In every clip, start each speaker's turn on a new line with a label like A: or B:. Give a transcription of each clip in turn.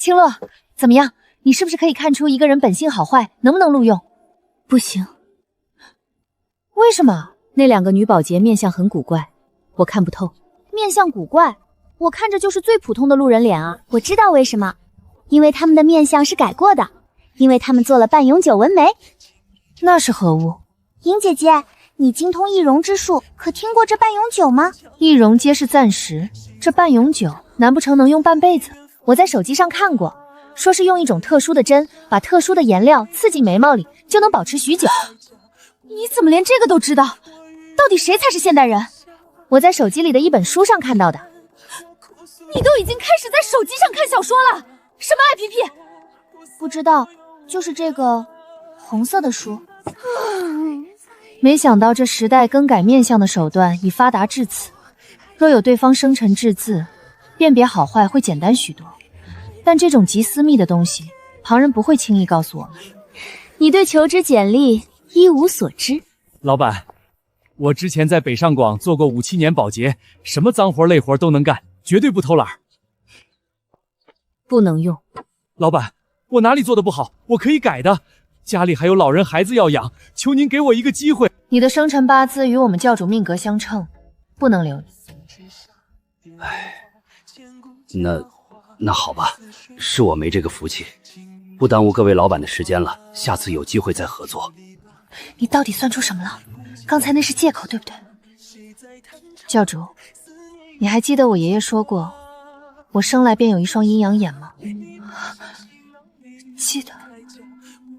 A: 青洛，怎么样？你是不是可以看出一个人本性好坏，能不能录用？
B: 不行。
A: 为什么？
B: 那2个女保洁面相很古怪，我看不透。
A: 面相古怪？我看着就是最普通的路人脸啊！
C: 我知道为什么，因为他们的面相是改过的，因为他们做了半永久纹眉。
A: 那是何物？
C: 莹姐姐，你精通易容之术，可听过这半永久吗？
A: 易容皆是暂时，这半永久难不成能用半辈子？我在手机上看过，说是用一种特殊的针，把特殊的颜料刺进眉毛里，就能保持许久。你怎么连这个都知道？到底谁才是现代人？我在手机里的一本书上看到的。你都已经开始在手机上看小说了？什么 APP？
C: 不知道，就是这个红色的书。
A: 没想到这时代更改面相的手段已发达至此。若有对方生辰制字，辨别好坏会简单许多。但这种极私密的东西，旁人不会轻易告诉我们。
B: 你对求职简历一无所知。
D: 老板，我之前在北上广做过5、7年保洁，什么脏活累活都能干，绝对不偷懒。
B: 不能用。
D: 老板，我哪里做的不好？我可以改的。家里还有老人孩子要养，求您给我一个机会。
A: 你的生辰八字与我们教主命格相称，不能留你。
E: 唉，那好吧，是我没这个福气，不耽误各位老板的时间了，下次有机会再合作。
A: 你到底算出什么了？刚才那是借口，对不对？教主，你还记得我爷爷说过，我生来便有一双阴阳眼吗？记得，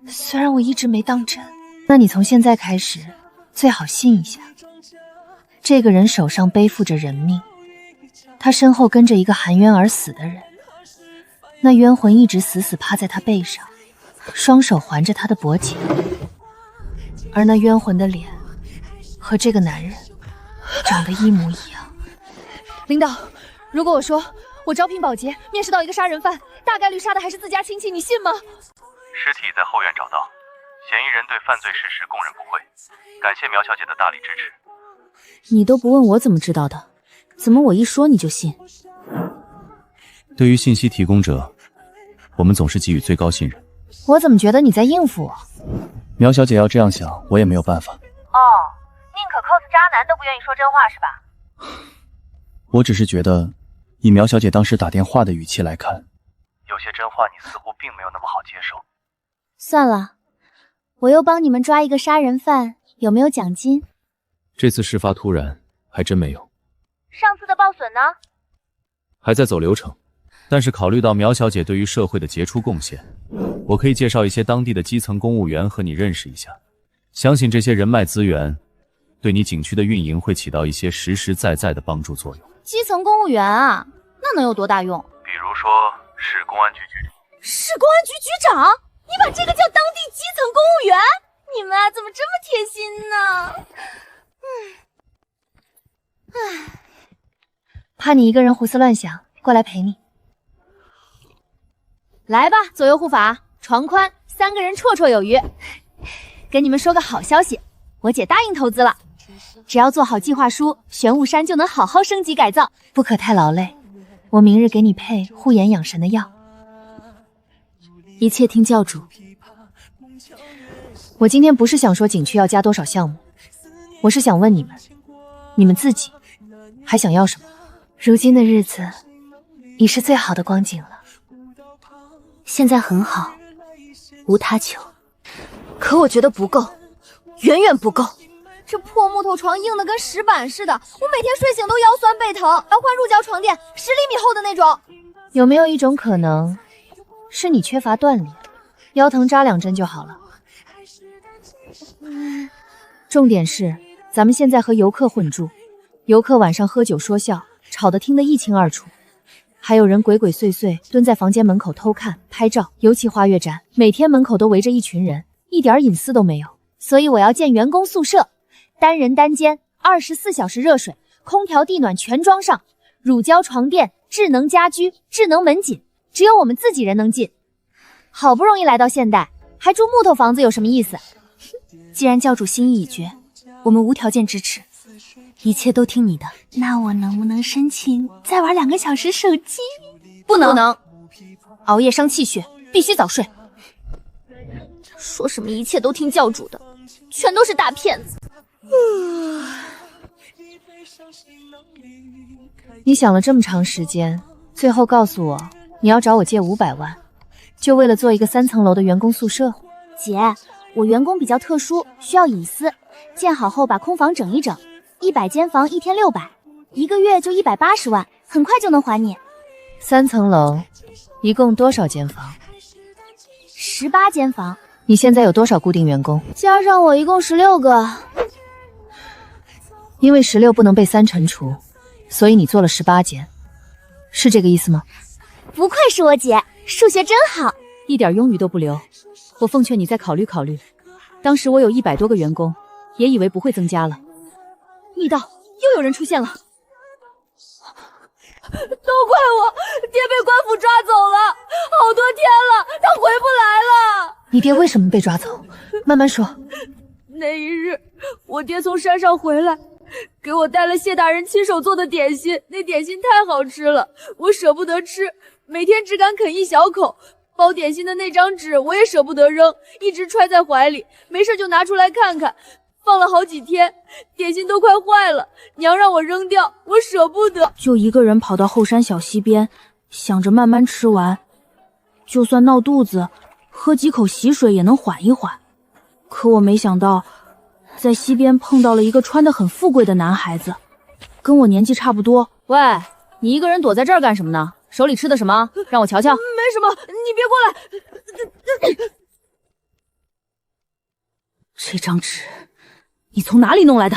A: 虽然我一直没当真。那你从现在开始，最好信一下。这个人手上背负着人命，他身后跟着一个含冤而死的人，那冤魂一直死死趴在他背上，双手环着他的脖颈，而那冤魂的脸和这个男人长得一模一样。领导，如果我说我招聘保洁，面试到一个杀人犯，大概率杀的还是自家亲戚，你信吗？
F: 尸体在后院找到，嫌疑人对犯罪事实供认不讳，感谢苗小姐的大力支持。
B: 你都不问我怎么知道的？怎么我一说你就信？
G: 对于信息提供者，我们总是给予最高信任。
A: 我怎么觉得你在应付我？
G: 苗小姐要这样想，我也没有办法。
A: 哦，宁可 cos 渣男都不愿意说真话是吧？
G: 我只是觉得，以苗小姐当时打电话的语气来看，
F: 有些真话你似乎并没有那么好接受。
C: 算了，我又帮你们抓一个杀人犯，有没有奖金？
G: 这次事发突然，还真没有。
C: 上次的报损呢？
G: 还在走流程，但是考虑到苗小姐对于社会的杰出贡献，我可以介绍一些当地的基层公务员和你认识一下。相信这些人脉资源，对你景区的运营会起到一些实实在在的帮助作用。
A: 基层公务员啊，那能有多大用？
F: 比如说市公安局局长。
A: 市公安局局长？你把这个叫当地基层公务员？你们啊，怎么这么贴心呢？怕你一个人胡思乱想，过来陪你。来吧，左右护法，床宽，3个人绰绰有余。跟你们说个好消息，我姐答应投资了，只要做好计划书，玄武山就能好好升级改造，不可太劳累。我明日给你配护眼养神的药。
B: 一切听教主。
A: 我今天不是想说景区要加多少项目，我是想问你们自己还想要什么？如今的日子已是最好的光景了。
B: 现在很好，无他求。
A: 可我觉得不够，远远不够。这破木头床硬的跟石板似的，我每天睡醒都腰酸背疼，要换入胶床垫，10厘米厚的那种。有没有一种可能，是你缺乏锻炼，腰疼扎2针就好了？重点是，咱们现在和游客混住，游客晚上喝酒说笑，吵得听得一清二楚。还有人鬼鬼祟祟蹲在房间门口偷看拍照，尤其花月展，每天门口都围着一群人，一点隐私都没有。所以我要建员工宿舍，单人单间，24小时热水，空调地暖全装上，乳胶床垫，智能家居，智能门禁，只有我们自己人能进。好不容易来到现代，还住木头房子有什么意思？
B: 既然教主心意已决，我们无条件支持，一切都听你的。
C: 那我能不能申请再玩2个小时手机？
A: 不能。
B: 熬夜伤气血，必须早睡。说什么一切都听教主的，全都是大骗子。
A: 你想了这么长时间，最后告诉我你要找我借500万，就为了做一个3层楼的员工宿舍？
C: 姐，我员工比较特殊，需要隐私，建好后把空房整一整，100间房1天600，一个月就180万，很快就能还你。
A: 3层楼，一共多少间房
C: ？18间房。
A: 你现在有多少固定员工？
C: 加上我一共16个。
A: 因为16不能被3乘除，所以你做了18间，是这个意思吗？
C: 不愧是我姐，数学真好，
B: 一点庸语都不留。我奉劝你再考虑考虑。当时我有100多个员工，也以为不会增加了。密道又有人出现了。
H: 都怪我，爹被官府抓走了，好多天了，他回不来了。
A: 你爹为什么被抓走？慢慢说。
H: 那一日，我爹从山上回来，给我带了谢大人亲手做的点心，那点心太好吃了，我舍不得吃，每天只敢啃一小口。包点心的那张纸我也舍不得扔，一直揣在怀里，没事就拿出来看看。放了好几天，点心都快坏了，娘让我扔掉，我舍不得，
B: 就一个人跑到后山小溪边，想着慢慢吃完，就算闹肚子，喝几口溪水也能缓一缓。可我没想到，在溪边碰到了一个穿得很富贵的男孩子，跟我年纪差不多。喂，你一个人躲在这儿干什么呢？手里吃的什么？让我瞧瞧。
H: 没什么，你别过来。
B: 这张纸你从哪里弄来的？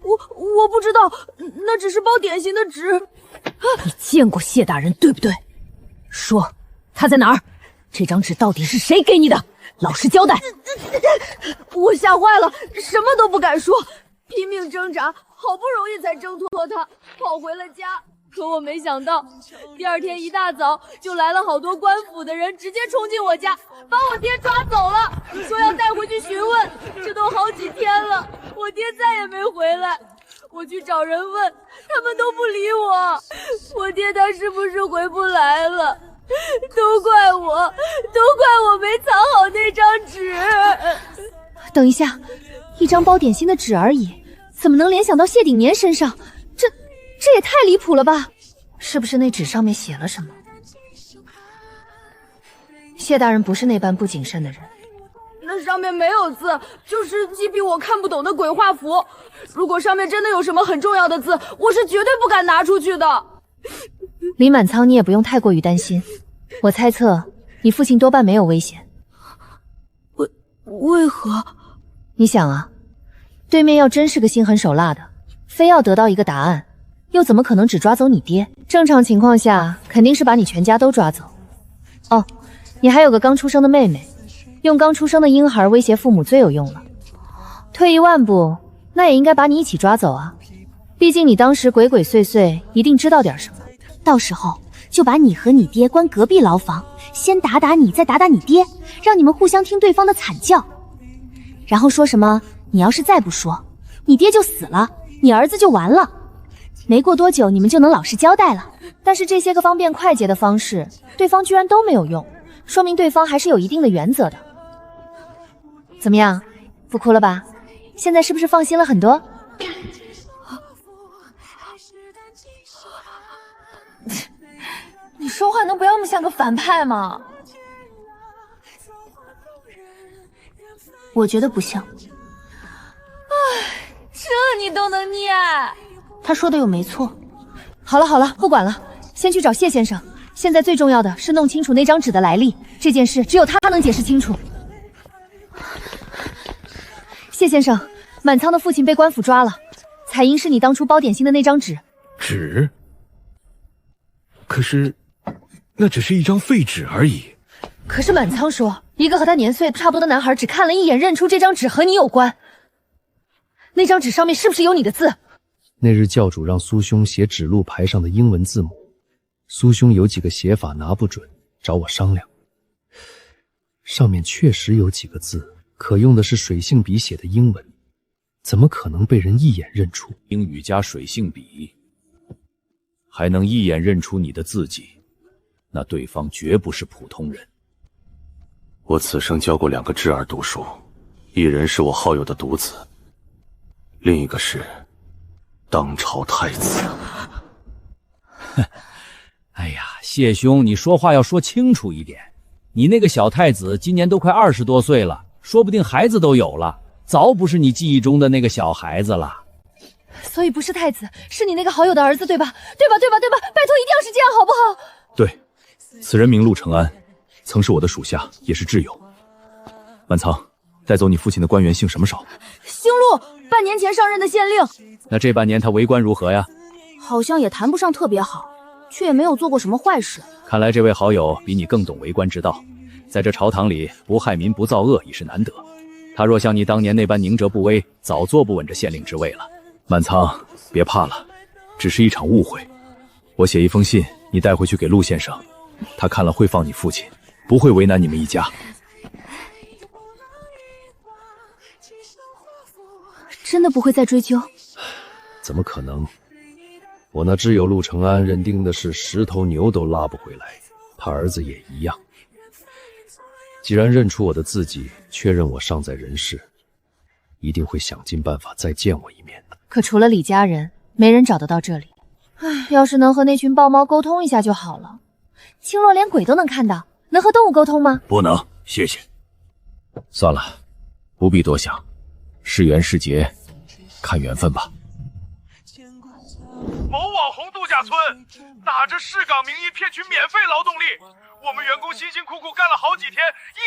H: 我不知道，那只是包点心的纸。
B: 你见过谢大人对不对？说他在哪儿？这张纸到底是谁给你的？老实交代。
H: 我吓坏了，什么都不敢说，拼命挣扎，好不容易才挣脱他，跑回了家。可我没想到，第二天一大早就来了好多官府的人，直接冲进我家，把我爹抓走了，说要带回去询问。这都好几天了，我爹再也没回来。我去找人问，他们都不理我。我爹他是不是回不来了？都怪我没藏好那张纸。
A: 等一下，一张包点心的纸而已，怎么能联想到谢鼎年身上？这也太离谱了吧！是不是那纸上面写了什么？谢大人不是那般不谨慎的人。
H: 那上面没有字，就是几笔我看不懂的鬼画符。如果上面真的有什么很重要的字，我是绝对不敢拿出去的。
A: 李满仓，你也不用太过于担心。我猜测你父亲多半没有危险。
B: 为何？
A: 你想啊，对面要真是个心狠手辣的，非要得到一个答案，又怎么可能只抓走你爹？正常情况下，肯定是把你全家都抓走。哦，你还有个刚出生的妹妹，用刚出生的婴孩威胁父母最有用了。退一万步，那也应该把你一起抓走啊！毕竟你当时鬼鬼祟祟，一定知道点什么。
C: 到时候就把你和你爹关隔壁牢房，先打打你，再打打你爹，让你们互相听对方的惨叫。然后说什么，你要是再不说，你爹就死了，你儿子就完了。没过多久，你们就能老实交代了。
A: 但是这些个方便快捷的方式，对方居然都没有用，说明对方还是有一定的原则的。怎么样，不哭了吧？现在是不是放心了很多？
H: 你说话能不要那么像个反派吗？
B: 我觉得不像。
H: 这你都能念？
B: 他说的又没错。
A: 好了好了，不管了，先去找谢先生。现在最重要的是弄清楚那张纸的来历，这件事只有他能解释清楚。谢先生，满仓的父亲被官府抓了，彩英是你当初包点心的那张纸。
I: 纸？可是，那只是一张废纸而已。
A: 可是满仓说，一个和他年岁差不多的男孩只看了一眼，认出这张纸和你有关。那张纸上面是不是有你的字？
G: 那日教主让苏兄写指路牌上的英文字母，苏兄有几个写法拿不准，找我商量。上面确实有几个字，可用的是水性笔写的英文，怎么可能被人一眼认出？英语加水性笔，还能一眼认出你的字迹，那对方绝不是普通人。
F: 我此生教过2个侄儿读书，一人是我好友的独子，另一个是当朝太子。
D: 哎呀，谢兄，你说话要说清楚一点。你那个小太子今年都快20多岁了，说不定孩子都有了，早不是你记忆中的那个小孩子了。
H: 所以不是太子，是你那个好友的儿子，对吧？对吧？拜托，一定要是这样，好不好？
G: 对，此人名陆承安，曾是我的属下，也是挚友。满仓，带走你父亲的官员姓什么少？
B: 星路，半年前上任的县令。
D: 那这半年他为官如何呀？
B: 好像也谈不上特别好，却也没有做过什么坏事。
D: 看来这位好友比你更懂为官之道，在这朝堂里不害民不造恶已是难得。他若像你当年那般宁折不威，早坐不稳这县令之位了。满仓，别怕了，只是一场误会。我写一封信，你带回去给陆先生，他看了会放你父亲，不会为难你们一家。
B: 真的不会再追究？
J: 怎么可能？我那挚友陆承安认定的是10头牛都拉不回来，他儿子也一样。既然认出我的字迹，确认我尚在人世，一定会想尽办法再见我一面。
A: 可除了李家人，没人找得到这里。唉，要是能和那群豹猫沟通一下就好了。青洛连鬼都能看到，能和动物沟通吗？
G: 不能，谢谢。算了，不必多想，是缘是劫，看缘分吧。
K: 某网红度假村打着市港名义骗取免费劳动力，我们员工辛辛苦苦干了好几天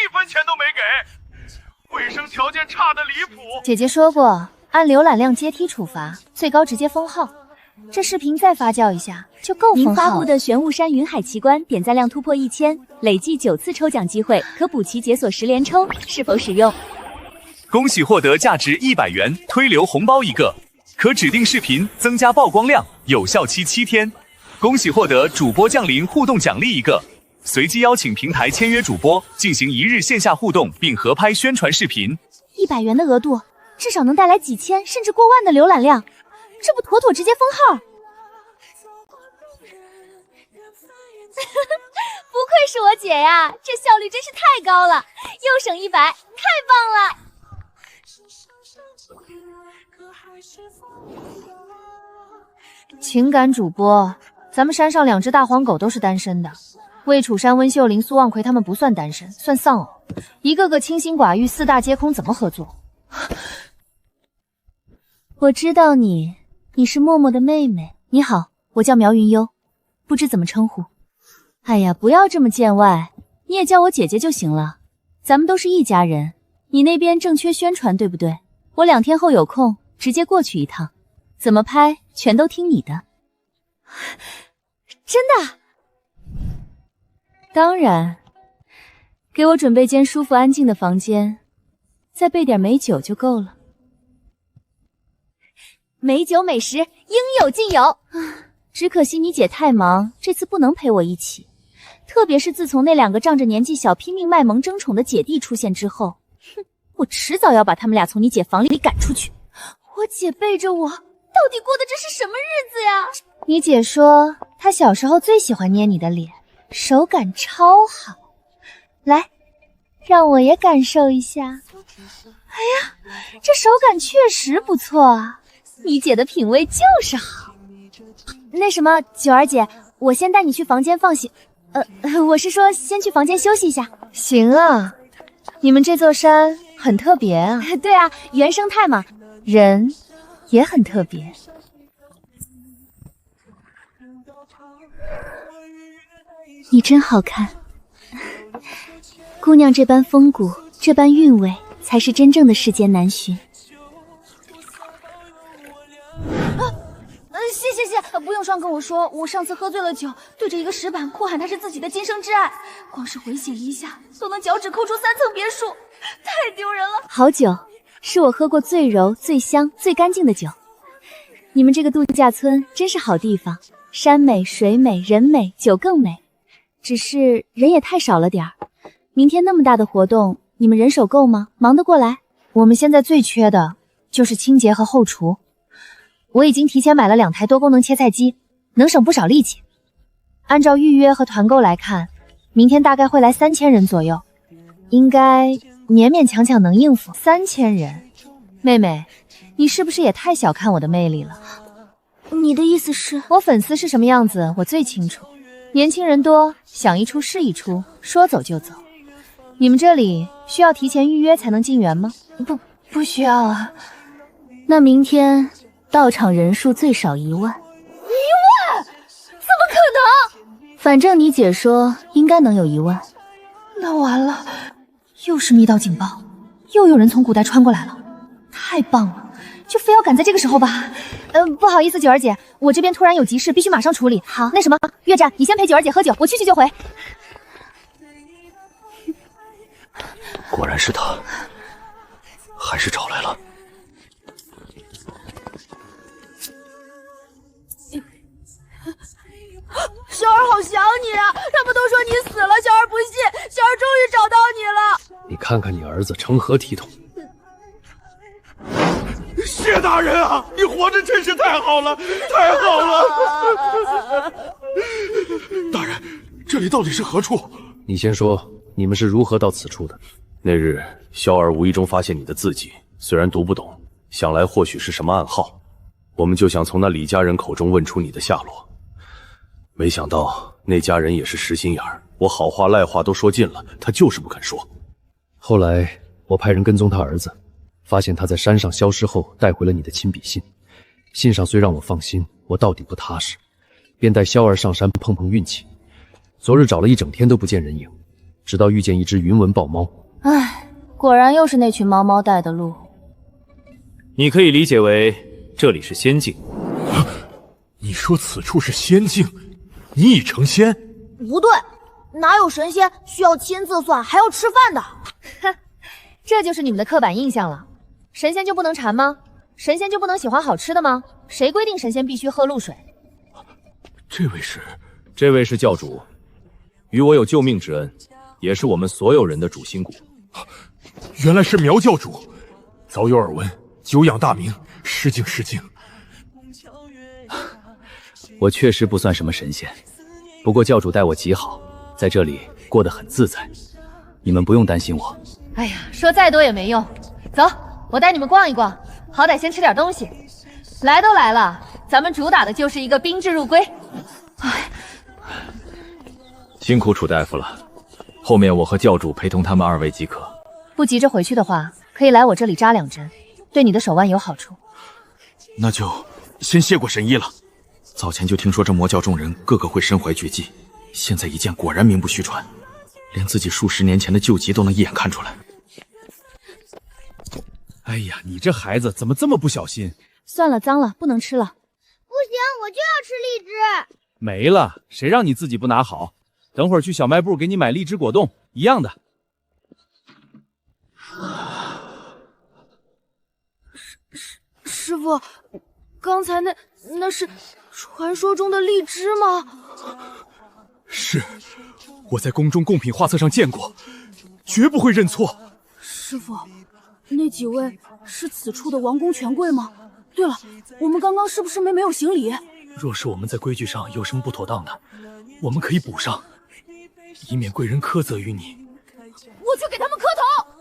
K: ，1分钱都没给，卫生条件差得离谱。
A: 姐姐说过，按浏览量阶梯处罚，最高直接封号。这视频再发酵一下就够封号了。
C: 您发布的玄雾山云海奇观点赞量突破1000，累计9次抽奖机会，可补齐解锁10连抽，是否使用？
L: 恭喜获得价值100元推流红包1个，可指定视频增加曝光量，有效期7天。恭喜获得主播降临互动奖励1个，随机邀请平台签约主播进行1日线下互动，并合拍宣传视频。
C: 100元的额度，至少能带来几千甚至过万的浏览量，这不妥妥直接封号？不愧是我姐呀，这效率真是太高了，又省100，太棒了！
A: 情感主播，咱们山上2只大黄狗都是单身的，魏楚山、温秀玲、苏望奎他们不算单身，算丧偶，一个个清心寡欲，4大皆空，怎么合作？
C: 我知道你是默默的妹妹。你好，我叫苗云幽，不知怎么称呼。哎呀，不要这么见外，你也叫我姐姐就行了，咱们都是一家人。你那边正缺宣传对不对？我2天后有空，直接过去一趟，怎么拍全都听你的。真的？当然。给我准备间舒服安静的房间，再备点美酒就够了。美酒美食应有尽有，只可惜你姐太忙，这次不能陪我一起。特别是自从那2个仗着年纪小拼命卖萌争宠的姐弟出现之后，哼，我迟早要把他们俩从你姐房里赶出去。我姐背着我，到底过的这是什么日子呀？
A: 你姐说她小时候最喜欢捏你的脸，手感超好。来，让我也感受一下。哎呀，这手感确实不错啊，你姐的品味就是好。
C: 那什么，九儿姐，我先带你去房间放行。我是说先去房间休息一下。
A: 行啊，你们这座山很特别啊。
C: 对啊，原生态嘛。
A: 人也很特别。
C: 你真好看，姑娘这般风骨，这般韵味，才是真正的世间难寻。谢，不用双跟我说，我上次喝醉了酒，对着一个石板哭喊他是自己的今生挚爱，光是回想一下，都能脚趾抠出3层别墅，太丢人了。好酒，是我喝过最柔、最香、最干净的酒。你们这个度假村真是好地方，山美、水美、人美、酒更美。只是人也太少了点儿。明天那么大的活动，你们人手够吗？忙得过来？
A: 我们现在最缺的就是清洁和后厨。我已经提前买了2台多功能切菜机，能省不少力气。按照预约和团购来看，明天大概会来3000人左右，应该勉勉强强能应付。3000人，妹妹，你是不是也太小看我的魅力了？
B: 你的意思是，
A: 我粉丝是什么样子，我最清楚。年轻人多，想一出是一出，说走就走。你们这里需要提前预约才能进园吗？不需要啊。
B: 那明天到场人数最少1万。1
H: 万？怎么可能？
B: 反正你姐说应该能有1万。
A: 那完了，又是密道警报，又有人从古代穿过来了，太棒了！就非要赶在这个时候吧。不好意思，九儿姐，我这边突然有急事，必须马上处理。好，那什么，月战，你先陪九儿姐喝酒，我去就回。
F: 果然是他，还是找来了。
H: 小儿好想你啊！他们都说你死了，小儿不信，小儿终于找到你了。
J: 你看看你儿子成何体统！
K: 谢大人啊，你活着真是太好了，太好了！
I: 大人，这里到底是何处？
J: 你先说，你们是如何到此处的？
F: 那日，萧儿无意中发现你的字迹，虽然读不懂，想来或许是什么暗号，我们就想从那李家人口中问出你的下落。没想到那家人也是实心眼儿，我好话赖话都说尽了，他就是不肯说。
J: 后来我派人跟踪他儿子，发现他在山上消失后带回了你的亲笔信。信上虽让我放心，我到底不踏实，便带萧儿上山碰碰运气。昨日找了一整天都不见人影，直到遇见一只云纹豹猫。
B: 唉，果然又是那群猫猫带的路。
D: 你可以理解为这里是仙境。
I: 你说此处是仙境，你已成仙？
H: 不对，哪有神仙需要亲自算还要吃饭的？
A: 哼，这就是你们的刻板印象了。神仙就不能馋吗？神仙就不能喜欢好吃的吗？谁规定神仙必须喝露水？
D: 这位是教主，与我有救命之恩，也是我们所有人的主心骨。
I: 原来是苗教主，早有耳闻，久仰大名，失敬失敬。
D: 我确实不算什么神仙，不过教主待我极好，在这里过得很自在，你们不用担心我。
A: 哎呀，说再多也没用。走，我带你们逛一逛，好歹先吃点东西。来都来了，咱们主打的就是一个宾至如归。哎，
D: 辛苦楚大夫了，后面我和教主陪同他们2位即可。
A: 不急着回去的话，可以来我这里扎2针，对你的手腕有好处。
K: 那就先谢过神医了。早前就听说这魔教众人个个会身怀绝技，现在一见果然名不虚传，连自己数十年前的旧疾都能一眼看出来。
G: 哎呀，你这孩子怎么这么不小心？
B: 算了，脏了，不能吃了。
H: 不行，我就要吃荔枝。
G: 没了，谁让你自己不拿好？等会儿去小卖部给你买荔枝果冻，一样的。
H: 师傅，刚才那是传说中的荔枝吗？
I: 是，我在宫中贡品画册上见过，绝不会认错。
B: 师傅，那几位是此处的王公权贵吗？对了，我们刚刚是不是没有行礼？
I: 若是我们在规矩上有什么不妥当的，我们可以补上，以免贵人苛责于你。
H: 我去给他们磕头。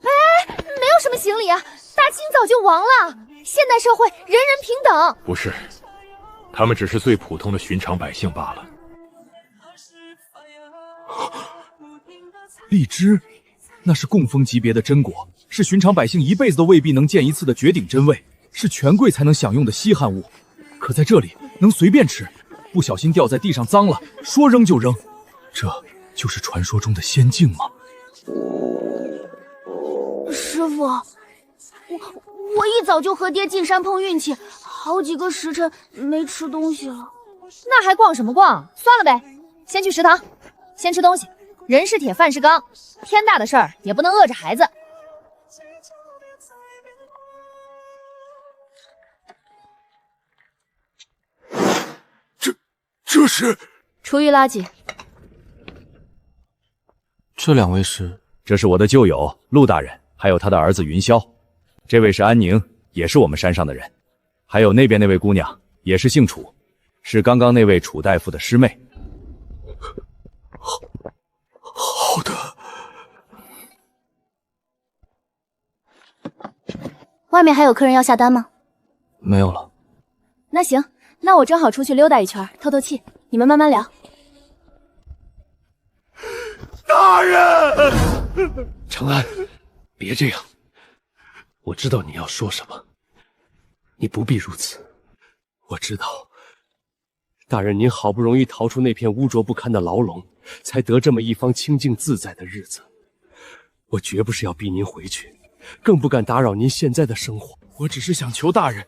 H: 哎，没有什么行礼啊，大清早就亡了。现代社会人人平等。
I: 不是，他们只是最普通的寻常百姓罢了。
G: 荔枝，那是供奉级别的真果，是寻常百姓一辈子都未必能见一次的绝顶真味，是权贵才能享用的稀罕物。可在这里能随便吃，不小心掉在地上脏了，说扔就扔。这就是传说中的仙境吗？
B: 师傅，我一早就和爹进山碰运气，好几个时辰没吃东西了。
A: 那还逛什么逛？算了呗，先去食堂，先吃东西。人是铁，饭是钢，天大的事儿也不能饿着孩子。
I: 这是
B: 厨余垃圾。
G: 这2位是？
D: 这是我的旧友陆大人，还有他的儿子云霄。这位是安宁，也是我们山上的人。还有那边那位姑娘，也是姓楚，是刚刚那位楚大夫的师妹。
C: 外面还有客人要下单吗？
G: 没有了。
B: 那行，那我正好出去溜达一圈，透透气，你们慢慢聊。
K: 大人，
J: 长安，别这样。我知道你要说什么，你不必如此。我知道，大人您好不容易逃出那片污浊不堪的牢笼，才得这么一方清静自在的日子。我绝不是要逼您回去，更不敢打扰您现在的生活。
K: 我只是想求大人，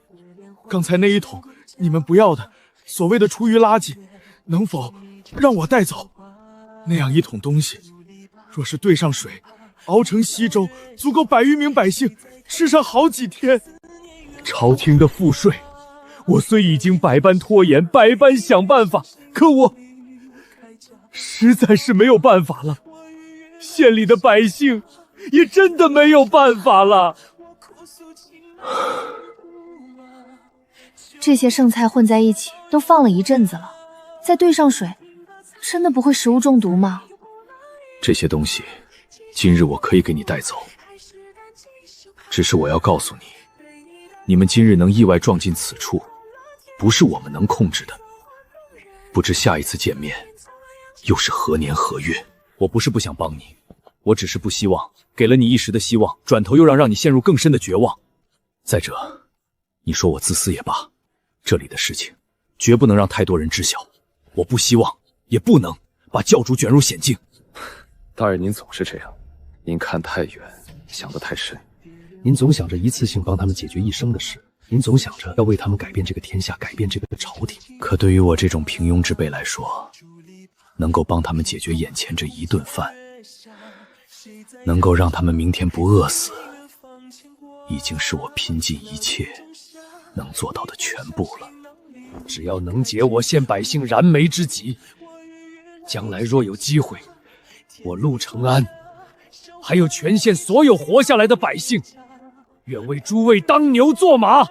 K: 刚才那一桶你们不要的所谓的厨余垃圾，能否让我带走？那样一桶东西，若是兑上水，熬成稀粥，足够100余名百姓吃上好几天。
J: 朝廷的赋税，我虽已经百般拖延，百般想办法，可我实在是没有办法了。县里的百姓也真的没有办法了。
A: 这些剩菜混在一起都放了一阵子了，再兑上水，真的不会食物中毒吗？
D: 这些东西，今日我可以给你带走，只是我要告诉你，你们今日能意外撞进此处，不是我们能控制的。不知下一次见面，又是何年何月？我不是不想帮你，我只是不希望给了你一时的希望，转头又让你陷入更深的绝望。再者，你说我自私也罢，这里的事情绝不能让太多人知晓。我不希望，也不能把教主卷入险境。
J: 大人您总是这样，您看太远，想得太深。您总想着一次性帮他们解决一生的事，您总想着要为他们改变这个天下，改变这个朝廷。
D: 可对于我这种平庸之辈来说，能够帮他们解决眼前这一顿饭，能够让他们明天不饿死，已经是我拼尽一切能做到的全部了。
J: 只要能解我县百姓燃眉之急，将来若有机会，我陆承安还有全县所有活下来的百姓，愿为诸位当牛做马，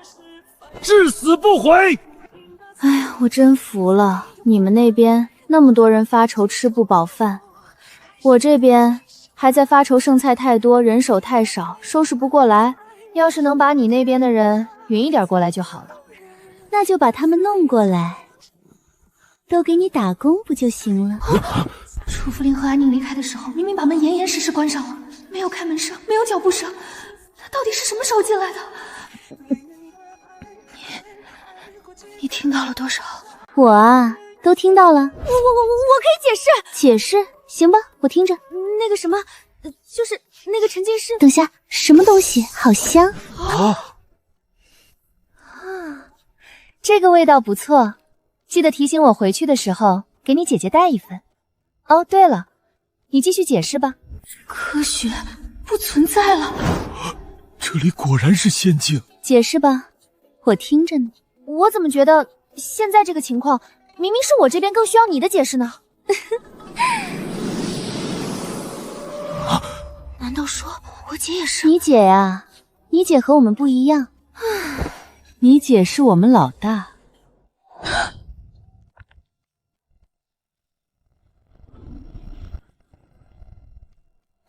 J: 至死不悔。
B: 哎呀，我真服了，你们那边那么多人发愁吃不饱饭，我这边还在发愁剩菜太多，人手太少，收拾不过来。
A: 要是能把你那边的人匀一点过来就好了。
C: 那就把他们弄过来，都给你打工不就行了？
A: 楚福林和安宁离开的时候，明明把门严严实实关上了，没有开门声，没有脚步声，他到底是什么时候进来的？你听到了多少？
C: 我啊，都听到了。我
H: 可以解释。
C: 解释？行吧，我听着。
H: 那个什么，就是那个沉浸式。
C: 等下，什么东西？好香。
A: 这个味道不错，记得提醒我回去的时候给你姐姐带一份。哦，对了，你继续解释吧。科学不存在了，
K: 这里果然是仙境。
C: 解释吧，我听着呢。
H: 我怎么觉得现在这个情况，明明是我这边更需要你的解释呢？
C: 难道说我姐也是？你姐呀，你姐和我们不一样。
A: 你姐是我们老大。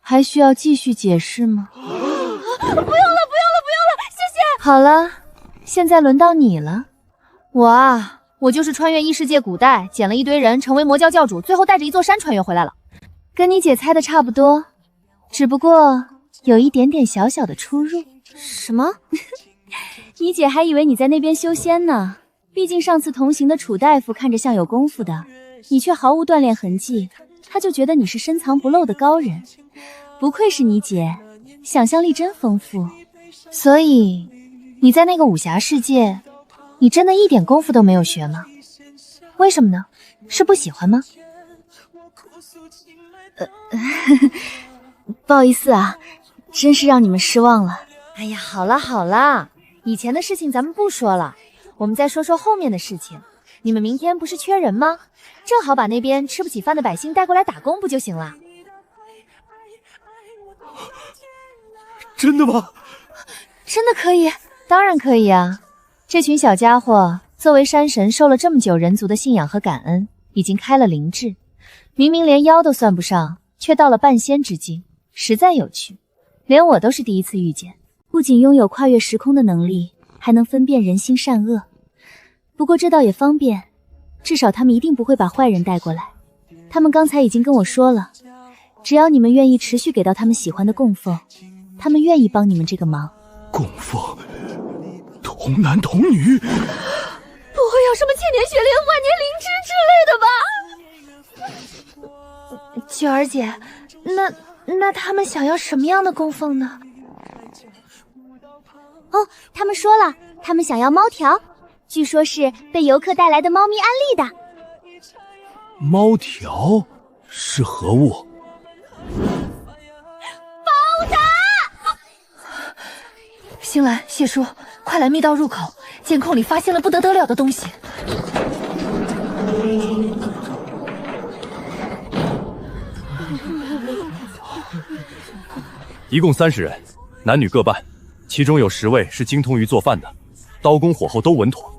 A: 还需要继续解释吗？
H: 不用了，谢谢。
A: 好了，现在轮到你了。我就是穿越异世界古代，捡了一堆人，成为魔教教主，最后带着一座山穿越回来了。跟你姐猜的差不多，只不过有一点点小小的出入。
C: 什么？你姐还以为你在那边修仙呢，毕竟上次同行的楚大夫看着像有功夫的，你却毫无锻炼痕迹，他就觉得你是深藏不露的高人。不愧是你姐，想象力真丰富。
A: 所以你在那个武侠世界，你真的一点功夫都没有学吗？为什么呢？是不喜欢吗？
B: 不好意思啊，真是让你们失望了。
A: 哎呀，好了好了，以前的事情咱们不说了，我们再说说后面的事情。你们明天不是缺人吗？正好把那边吃不起饭的百姓带过来打工不就行了？
K: 真的吗？
A: 真的可以，当然可以啊。这群小家伙作为山神受了这么久人族的信仰和感恩，已经开了灵智，明明连妖都算不上，却到了半仙之境，实在有趣，连我都是第一次遇见。
C: 不仅拥有跨越时空的能力，还能分辨人心善恶。不过这倒也方便，至少他们一定不会把坏人带过来。他们刚才已经跟我说了，只要你们愿意持续给到他们喜欢的供奉，他们愿意帮你们这个忙。
I: 供奉童男童女，
H: 不会有什么千年雪莲、万年灵芝之类的吧？
A: 九儿姐，那他们想要什么样的供奉呢？
C: 哦，他们说了，他们想要猫条，据说是被游客带来的猫咪安利的。
I: 猫条是何物？
H: 包打！
A: 星兰、谢叔，快来密道入口，监控里发现了不得了的东西。
F: 一共30人，男女各半，其中有10位是精通于做饭的，刀工火候都稳妥，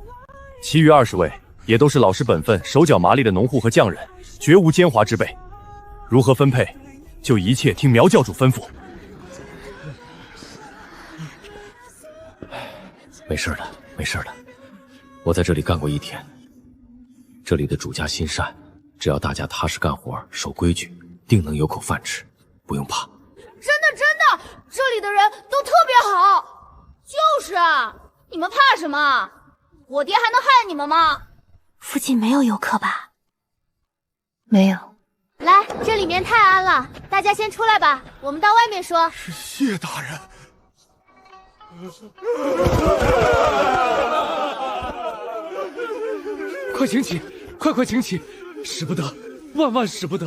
F: 其余20位也都是老实本分、手脚麻利的农户和匠人，绝无奸猾之辈。如何分配，就一切听苗教主吩咐。
J: 没事的，没事的，我在这里干过1天。这里的主家心善，只要大家踏实干活、守规矩，定能有口饭吃，不用怕。
H: 真的，这里的人都特别好。就是啊，你们怕什么？我爹还能害你们吗？
C: 附近没有游客吧？
A: 没有。
H: 来，这里面太暗了，大家先出来吧，我们到外面说。
K: 是谢大人。
I: 快请起，快请起！使不得，万使不得！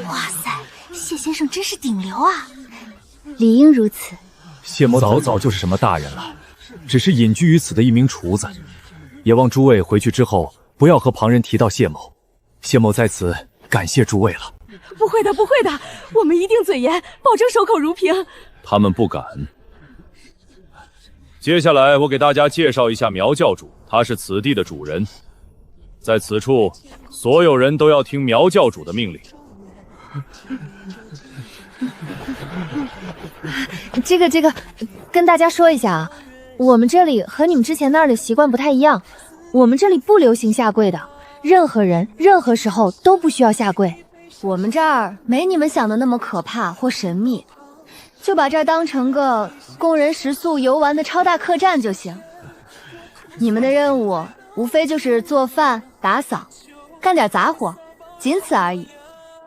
C: 哇塞，谢先生真是顶流啊！理应如此。
D: 谢某早就是什么大人了，只是隐居于此的一名厨子。也望诸位回去之后，不要和旁人提到谢某。谢某在此感谢诸位了。
H: 不会的，我们一定嘴严，保证守口如瓶。
F: 他们不敢。接下来，我给大家介绍一下苗教主，他是此地的主人。在此处，所有人都要听苗教主的命令。
A: 这个，跟大家说一下啊，我们这里和你们之前那儿的习惯不太一样，我们这里不流行下跪的，任何人、任何时候都不需要下跪。
H: 我们这儿没你们想的那么可怕或神秘，就把这儿当成个供人食宿游玩的超大客栈就行。你们的任务无非就是做饭、打扫，干点杂活，仅此而已。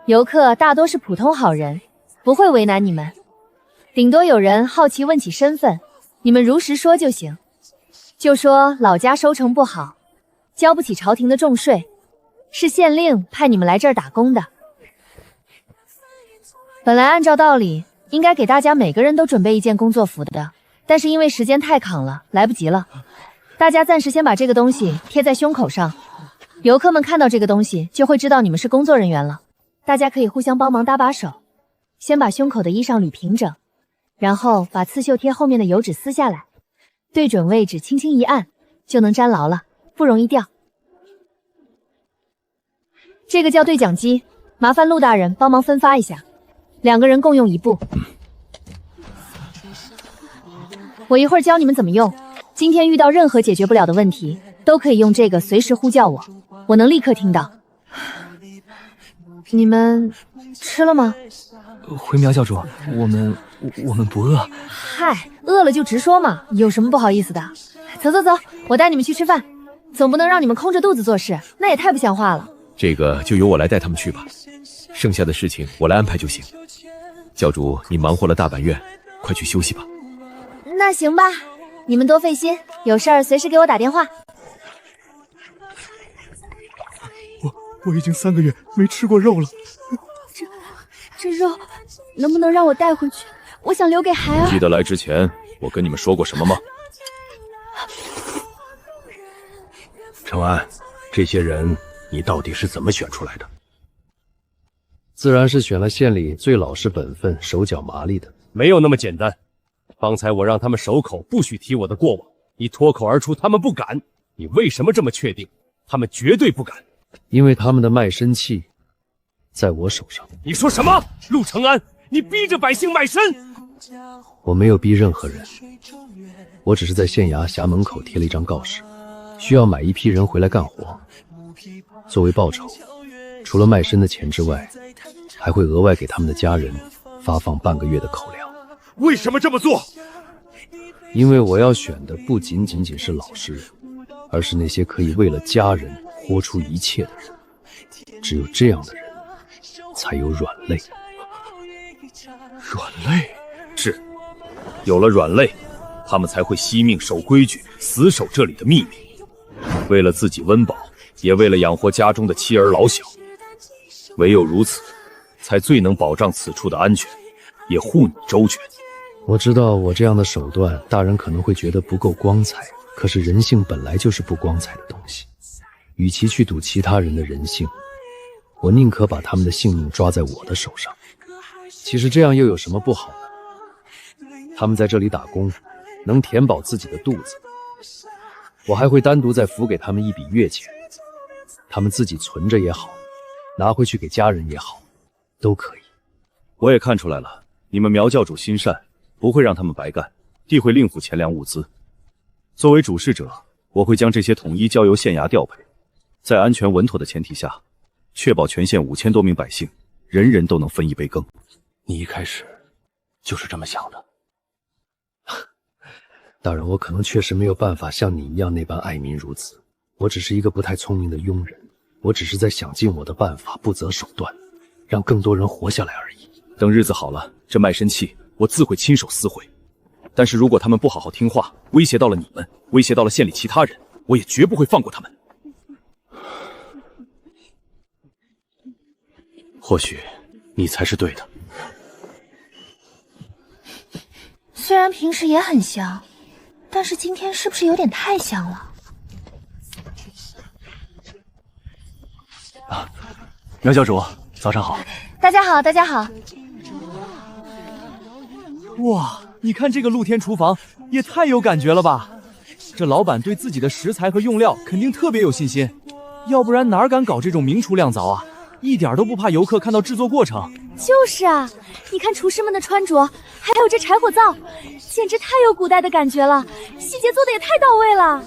A: 游客大多是普通好人，不会为难你们，顶多有人好奇问起身份，你们如实说就行。就说老家收成不好，交不起朝廷的重税，是县令派你们来这儿打工的。本来按照道理应该给大家每个人都准备一件工作服的，但是因为时间太赶了，来不及了。大家暂时先把这个东西贴在胸口上，游客们看到这个东西就会知道你们是工作人员了。大家可以互相帮忙搭把手，先把胸口的衣裳捋平整，然后把刺绣贴后面的油纸撕下来，对准位置轻轻一按，就能粘牢了，不容易掉。这个叫对讲机，麻烦陆大人帮忙分发一下，2个人共用1部。我一会儿教你们怎么用。今天遇到任何解决不了的问题，都可以用这个随时呼叫我，我能立刻听到。你们吃了吗？
I: 回苗教主，我们不饿。
A: 嗨，饿了就直说嘛，有什么不好意思的？走，我带你们去吃饭，总不能让你们空着肚子做事，那也太不像话了。
F: 这个就由我来带他们去吧，剩下的事情我来安排就行。教主，你忙活了大半月，快去休息吧。
A: 那行吧，你们多费心，有事儿随时给我打电话。
K: 我已经3个月没吃过肉了。
H: 这肉能不能让我带回去？我想留给孩儿。
F: 记得来之前我跟你们说过什么吗？
E: 程安，这些人你到底是怎么选出来的？
J: 自然是选了县里最老实本分、手脚麻利的。
F: 没有那么简单。方才我让他们守口，不许提我的过往。你脱口而出，他们不敢。你为什么这么确定？他们绝对不敢。
J: 因为他们的卖身契在我手上。
F: 你说什么？陆承安，你逼着百姓卖身！
J: 我没有逼任何人，我只是在县衙衙门口贴了一张告示，需要买一批人回来干活。作为报酬，除了卖身的钱之外，还会额外给他们的家人发放半个月的口粮。
K: 为什么这么做？
J: 因为我要选的不仅仅是老实人，而是那些可以为了家人豁出一切的人。只有这样的人，才有软肋。
K: 软肋？
F: 是，有了软肋，他们才会惜命守规矩，死守这里的秘密。为了自己温饱，也为了养活家中的妻儿老小。唯有如此，才最能保障此处的安全，也护你周全。
J: 我知道我这样的手段，大人可能会觉得不够光彩，可是人性本来就是不光彩的东西。与其去赌其他人的人性，我宁可把他们的性命抓在我的手上。其实这样又有什么不好呢？他们在这里打工，能填饱自己的肚子，我还会单独再付给他们一笔月钱，他们自己存着也好，拿回去给家人也好，都可以。
F: 我也看出来了，你们苗教主心善，不会让他们白干，必会另付钱粮物资。作为主事者，我会将这些统一交由县衙调配，在安全稳妥的前提下，确保全县5000多名百姓，人人都能分一杯羹。
I: 你一开始就是这么想的？
J: 大人，我可能确实没有办法像你一样那般爱民如子，我只是一个不太聪明的庸人，我只是在想尽我的办法，不择手段，让更多人活下来而已。
F: 等日子好了，这卖身契我自会亲手撕毁。但是如果他们不好好听话，威胁到了你们，威胁到了县里其他人，我也绝不会放过他们。
I: 或许你才是对的。
A: 虽然平时也很香，但是今天是不是有点太香了？
I: 苗教主，早上好。
A: 大家好，大家好。
M: 哇，你看这个露天厨房也太有感觉了吧！这老板对自己的食材和用料肯定特别有信心，要不然哪敢搞这种明厨亮凿啊？一点都不怕游客看到制作过程。
C: 就是啊，你看厨师们的穿着，还有这柴火灶，简直太有古代的感觉了，细节做的也太到位了。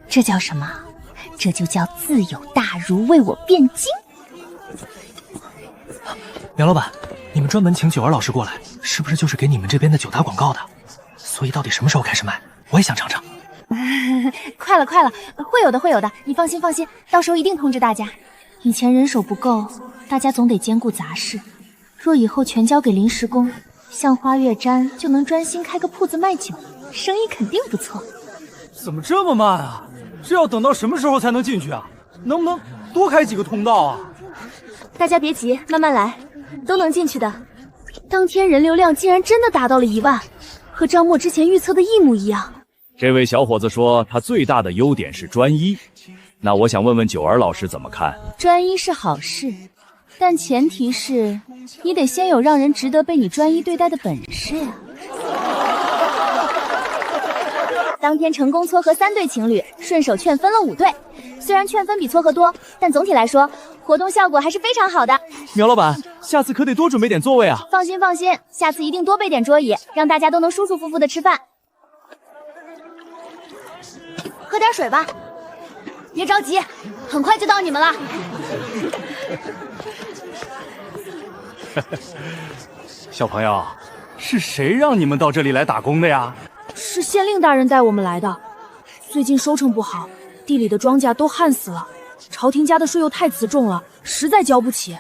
A: 这叫什么？这就叫自有大儒为我辩经。
I: 苗老板，你们专门请九儿老师过来，是不是就是给你们这边的酒打广告的？所以到底什么时候开始卖？我也想尝尝。
C: 快了，会有的，会有的，你放心，到时候一定通知大家。
A: 以前人手不够，大家总得兼顾杂事。若以后全交给临时工，像花月斋就能专心开个铺子卖酒，生意肯定不错。
M: 怎么这么慢啊？这要等到什么时候才能进去啊？能不能多开几个通道啊？
C: 大家别急，慢慢来，都能进去的。当天人流量竟然真的达到了1万，和张默之前预测的一模一样。
D: 这位小伙子说他最大的优点是专一，那我想问问九儿老师怎么看？
A: 专一是好事，但前提是你得先有让人值得被你专一对待的本事呀。
C: 当天成功撮合3对情侣，顺手劝分了5对。虽然劝分比撮合多，但总体来说，活动效果还是非常好的。
M: 苗老板，下次可得多准备点座位啊！
C: 放心，下次一定多备点桌椅，让大家都能舒舒服服的吃饭。喝点水吧，别着急，很快就到你们了。
M: 小朋友，是谁让你们到这里来打工的呀？
B: 是县令大人带我们来的。最近收成不好，地里的庄稼都旱死了，朝廷家的税又太词重了，实在交不起。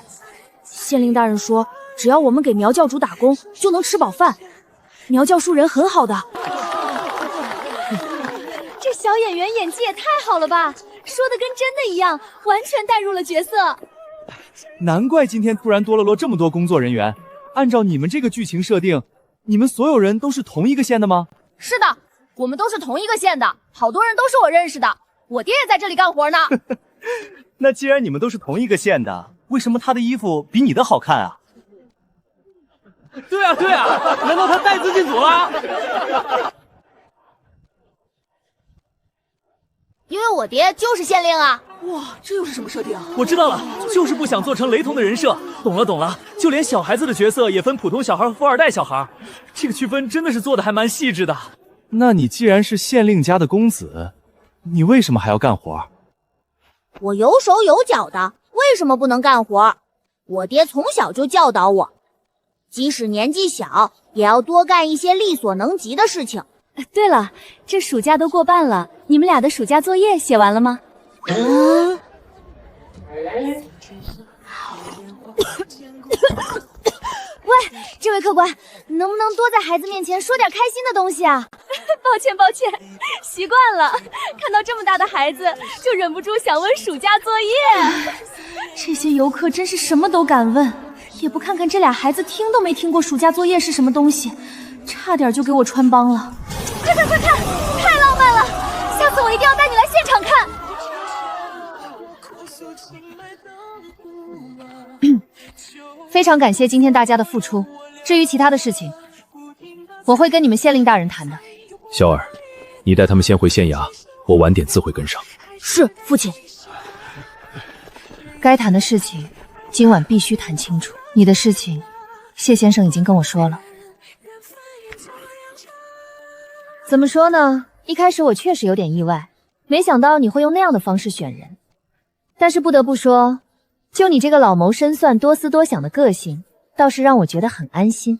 B: 县令大人说，只要我们给苗教主打工，就能吃饱饭。苗教书人很好的。
C: 这小演员演技也太好了吧，说的跟真的一样，完全带入了角色。
M: 难怪今天突然多了这么多工作人员。按照你们这个剧情设定，你们所有人都是同一个县的吗？
H: 是的，我们都是同一个县的，好多人都是我认识的，我爹也在这里干活呢。
M: 那既然你们都是同一个县的，为什么他的衣服比你的好看啊？对啊，难道他带资进组了？
C: 因为我爹就是县令啊。
M: 哇，这又是什么设定啊？我知道了，就是不想做成雷同的人设。懂了懂了，就连小孩子的角色也分普通小孩和富二代小孩，这个区分真的是做的还蛮细致的。那你既然是县令家的公子，你为什么还要干活？
C: 我有手有脚的，为什么不能干活？我爹从小就教导我，即使年纪小，也要多干一些力所能及的事情。
H: 对了，这暑假都过半了，你们俩的暑假作业写完了吗？
C: 喂，这位客官，能不能多在孩子面前说点开心的东西啊？
H: 抱歉，习惯了。看到这么大的孩子，就忍不住想问暑假作业。
B: 这些游客真是什么都敢问，也不看看这俩孩子听都没听过暑假作业是什么东西，差点就给我穿帮了。
C: 快看，太浪漫了！下次我一定要带你来现场看。
A: 非常感谢今天大家的付出，至于其他的事情，我会跟你们县令大人谈的。
D: 小儿，你带他们先回县衙，我晚点自会跟上。
B: 是，父亲。
A: 该谈的事情，今晚必须谈清楚。你的事情，谢先生已经跟我说了。怎么说呢？一开始我确实有点意外，没想到你会用那样的方式选人。但是不得不说，就你这个老谋深算、多思多想的个性，倒是让我觉得很安心。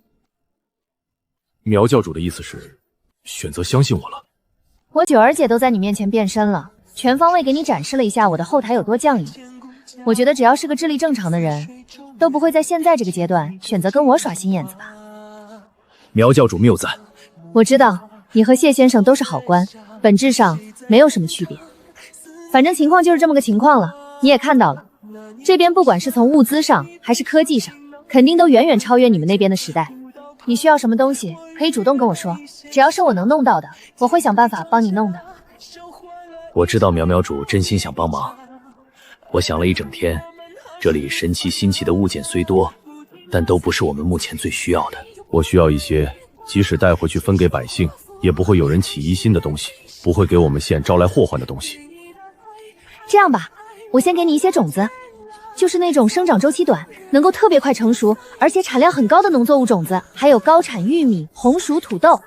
F: 苗教主的意思是，选择相信我了。
A: 我九儿姐都在你面前变身了，全方位给你展示了一下我的后台有多降临。我觉得只要是个智力正常的人，都不会在现在这个阶段选择跟我耍心眼子吧。
D: 苗教主谬赞。
A: 我知道你和谢先生都是好官，本质上没有什么区别。反正情况就是这么个情况了，你也看到了，这边不管是从物资上还是科技上，肯定都远远超越你们那边的时代。你需要什么东西可以主动跟我说，只要是我能弄到的，我会想办法帮你弄的。
D: 我知道苗苗主真心想帮忙，我想了一整天，这里神奇新奇的物件虽多，但都不是我们目前最需要的。
F: 我需要一些即使带回去分给百姓，也不会有人起疑心的东西，不会给我们县招来祸患的东西。
A: 这样吧，我先给你一些种子，就是那种生长周期短，能够特别快成熟，而且产量很高的农作物种子，还有高产玉米、红薯、土豆，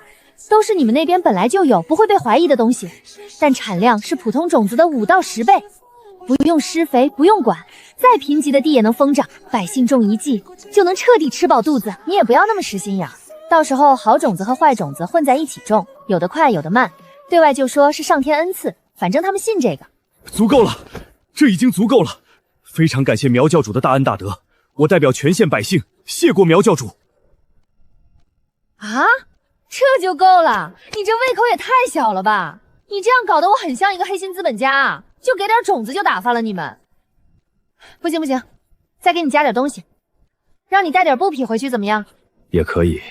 A: 都是你们那边本来就有，不会被怀疑的东西，但产量是普通种子的5到10倍，不用施肥，不用管，再贫瘠的地也能疯长，百姓种一季就能彻底吃饱肚子。你也不要那么实心眼，到时候好种子和坏种子混在一起种，有的快有的慢，对外就说是上天恩赐，反正他们信这个。
K: 足够了，这已经足够了，非常感谢苗教主的大恩大德，我代表全县百姓谢过苗教主。
A: 啊，这就够了？你这胃口也太小了吧！你这样搞得我很像一个黑心资本家啊！就给点种子就打发了你们？不行，再给你加点东西，让你带点布匹回去怎么样？
D: 也可以。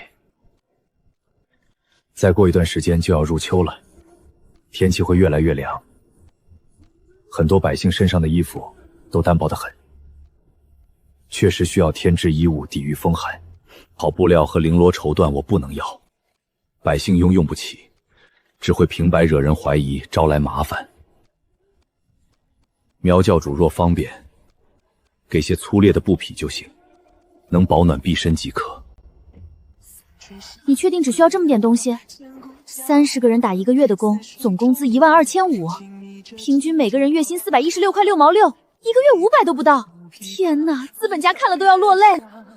D: 再过一段时间就要入秋了，天气会越来越凉，很多百姓身上的衣服都单薄得很，确实需要添置衣物抵御风寒。好布料和绫罗绸缎我不能要，百姓用不起，只会平白惹人怀疑，招来麻烦。苗教主若方便，给些粗劣的布匹就行，能保暖避身即可。
B: 你确定只需要这么点东西？30个人打1个月的工，总工资12500，平均每个人月薪416块6毛6，1个月500都不到。天哪，资本家看了都要落泪。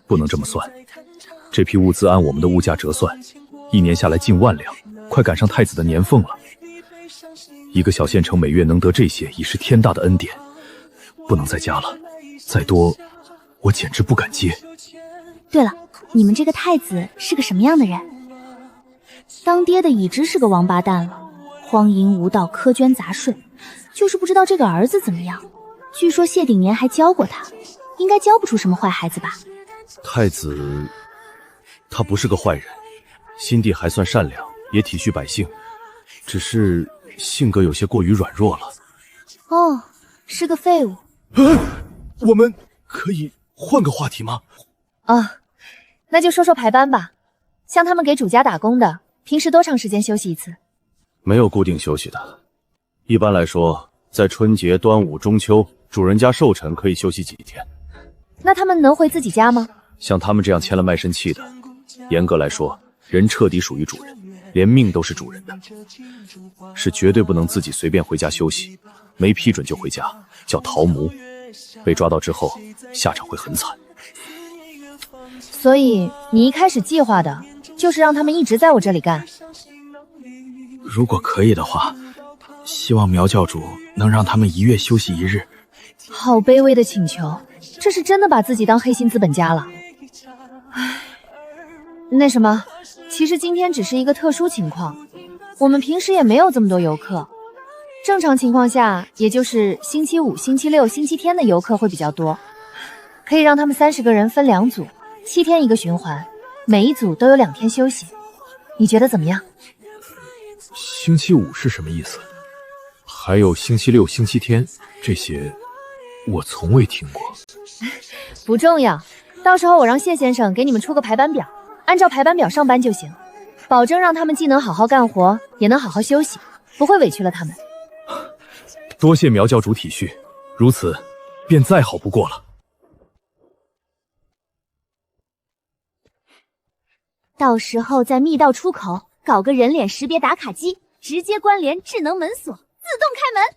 D: 不能这么算，这批物资按我们的物价折算，1年下来近万两，快赶上太子的年俸了。一个小县城每月能得这些，已是天大的恩典，不能再加了，再多我简直不敢接。
B: 对了，你们这个太子是个什么样的人？当爹的已知是个王八蛋了，荒淫无道，苛捐杂税，就是不知道这个儿子怎么样。据说谢鼎年还教过他，应该教不出什么坏孩子吧？
F: 太子他不是个坏人，心地还算善良，也体恤百姓，只是性格有些过于软弱了。
B: 哦，是个废物。
K: 我们可以换个话题吗？
A: 那就说说排班吧。像他们给主家打工的，平时多长时间休息一次？
F: 没有固定休息的，一般来说，在春节、端午、中秋，主人家寿辰可以休息几天。
A: 那他们能回自己家吗？
F: 像他们这样签了卖身契的，严格来说，人彻底属于主人，连命都是主人的，是绝对不能自己随便回家休息，没批准就回家，叫逃奴。被抓到之后，下场会很惨。
A: 所以你一开始计划的就是让他们一直在我这里干。
K: 如果可以的话，希望苗教主能让他们1月休息1日。
A: 好卑微的请求，这是真的把自己当黑心资本家了。唉，那什么，其实今天只是一个特殊情况，我们平时也没有这么多游客。正常情况下，也就是星期五、星期六、星期天的游客会比较多，可以让他们30个人分2组，7天一个循环，每一组都有2天休息。你觉得怎么样？
K: 星期五是什么意思？还有星期六、星期天，这些我从未听过。
A: 不重要，到时候我让谢先生给你们出个排班表，按照排班表上班就行，保证让他们既能好好干活，也能好好休息，不会委屈了他们。
K: 多谢苗教主体恤，如此便再好不过了。
C: 到时候在密道出口搞个人脸识别打卡机，直接关联智能门锁，自动开门。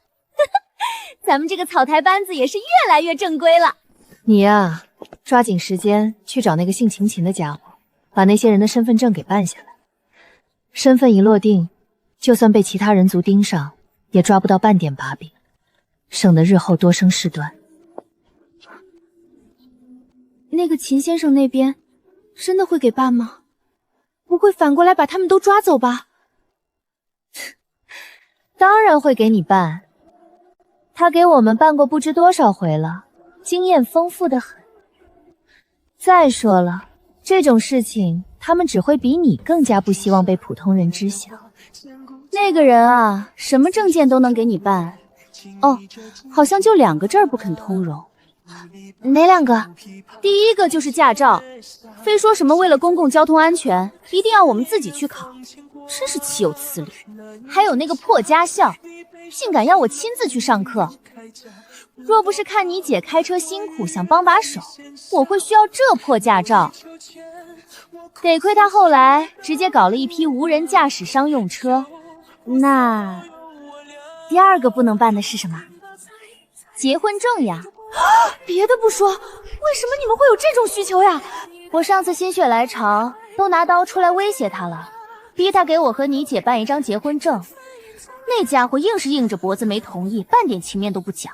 C: 咱们这个草台班子也是越来越正规了。
A: 你呀，抓紧时间去找那个姓秦的家伙，把那些人的身份证给办下来。身份一落定，就算被其他人族盯上，也抓不到半点把柄，省得日后多生事端。
B: 那个秦先生那边真的会给办吗？不会反过来把他们都抓走吧？
A: 当然会给你办，他给我们办过不知多少回了，经验丰富得很。再说了，这种事情他们只会比你更加不希望被普通人知晓。
B: 那个人啊，什么证件都能给你办。哦，好像就2个证不肯通融。
C: 哪2个？
B: 第一个就是驾照，非说什么为了公共交通安全，一定要我们自己去考，真是岂有此理。还有那个破家校，竟敢要我亲自去上课。若不是看你姐开车辛苦，想帮把手，我会需要这破驾照。得亏他后来直接搞了一批无人驾驶商用车。
C: 那第2个不能办的是什么？结婚证呀。
B: 别的不说，为什么你们会有这种需求呀？
C: 我上次心血来潮，都拿刀出来威胁他了，逼他给我和你姐办一张结婚证。那家伙硬是硬着脖子没同意，半点情面都不讲。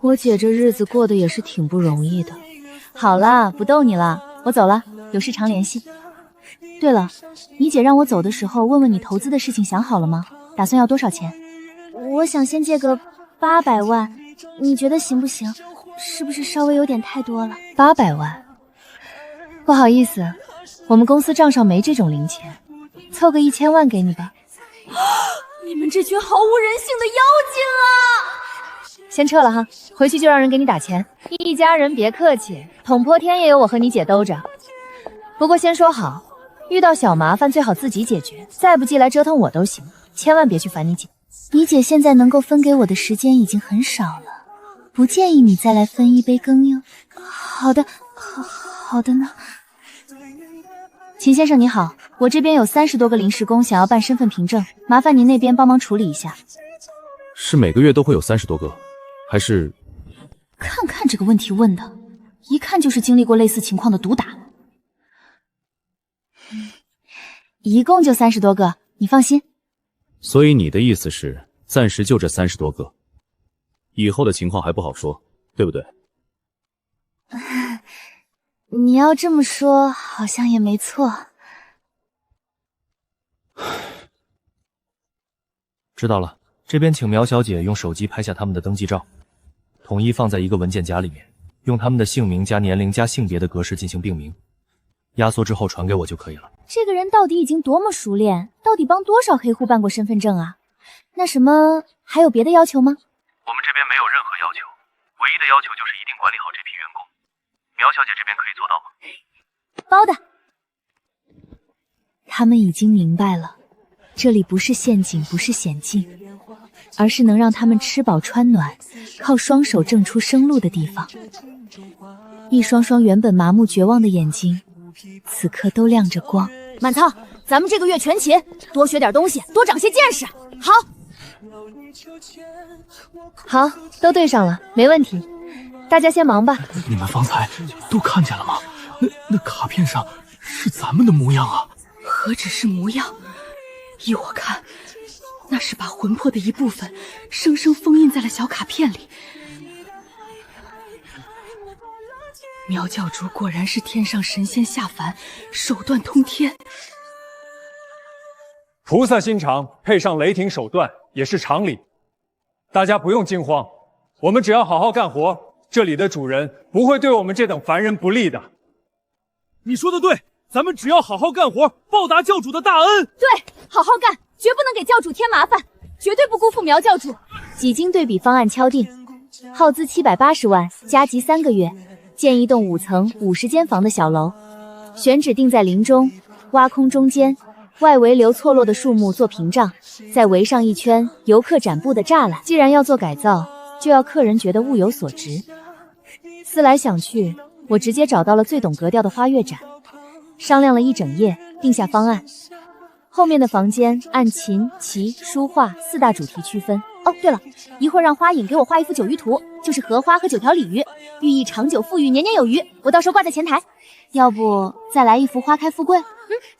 A: 我姐这日子过得也是挺不容易的。
C: 好了，不逗你了，我走了，有事常联系。对了，你姐让我走的时候问问你投资的事情想好了吗？打算要多少钱？我想先借个800万，你觉得行不行？是不是稍微有点太多了
A: ？800万？不好意思，我们公司账上没这种零钱，凑个1000万给你吧。
B: 你们这群毫无人性的妖精啊！
A: 先撤了哈，回去就让人给你打钱。一家人别客气，捅破天也有我和你姐兜着。不过先说好，遇到小麻烦最好自己解决，再不济来折腾我都行，千万别去烦你姐。
C: 你姐现在能够分给我的时间已经很少了，不建议你再来分一杯羹哟。好的，好的呢。秦先生你好，我这边有30多个临时工想要办身份凭证，麻烦您那边帮忙处理一下。
G: 是每个月都会有30多个，还是？
C: 看看这个问题问的，一看就是经历过类似情况的毒打。一共就30多个，你放心。
G: 所以你的意思是，暂时就这30多个，以后的情况还不好说，对不对？
C: 你要这么说，好像也没错。
I: 知道了，这边请苗小姐用手机拍下他们的登记照，统一放在一个文件夹里面，用他们的姓名加年龄加性别的格式进行并名，压缩之后传给我就可以了。
C: 这个人到底已经多么熟练，到底帮多少黑户办过身份证啊？那什么，还有别的要求吗？
N: 我们这边没有任何要求，唯一的要求就是一定管理好这批员工。苗小姐这边可以做到吗？
C: 包的。他们已经明白了，这里不是陷阱，不是险境，而是能让他们吃饱穿暖，靠双手挣出生路的地方。一双双原本麻木绝望的眼睛，此刻都亮着光。
B: 满仓，咱们这个月全勤，多学点东西，多长些见识。好，
A: 好，都对上了，没问题。大家先忙吧。
K: 你们方才都看见了吗？那卡片上是咱们的模样啊！
O: 何止是模样，依我看，那是把魂魄的一部分生生封印在了小卡片里。苗教主果然是天上神仙下凡，手段通天。
P: 菩萨心肠配上雷霆手段也是常理，大家不用惊慌，我们只要好好干活，这里的主人不会对我们这等凡人不利的。
M: 你说的对，咱们只要好好干活，报答教主的大恩。
B: 对，好好干，绝不能给教主添麻烦，绝对不辜负苗教主。
C: 几经对比，方案敲定，耗资780万，加急3个月，建一栋5层50间房的小楼，选址定在林中，挖空中间，外围留错落的树木做屏障，再围上一圈游客展布的栅栏。既然要做改造，就要客人觉得物有所值。思来想去，我直接找到了最懂格调的花月展，商量了一整夜，定下方案。后面的房间按琴、棋、书画4大主题区分。哦，对了，一会儿让花影给我画一幅9鱼图，就是荷花和9条鲤鱼，寓意长久富裕，年年有余。我到时候挂在前台。要不再来一幅花开富贵？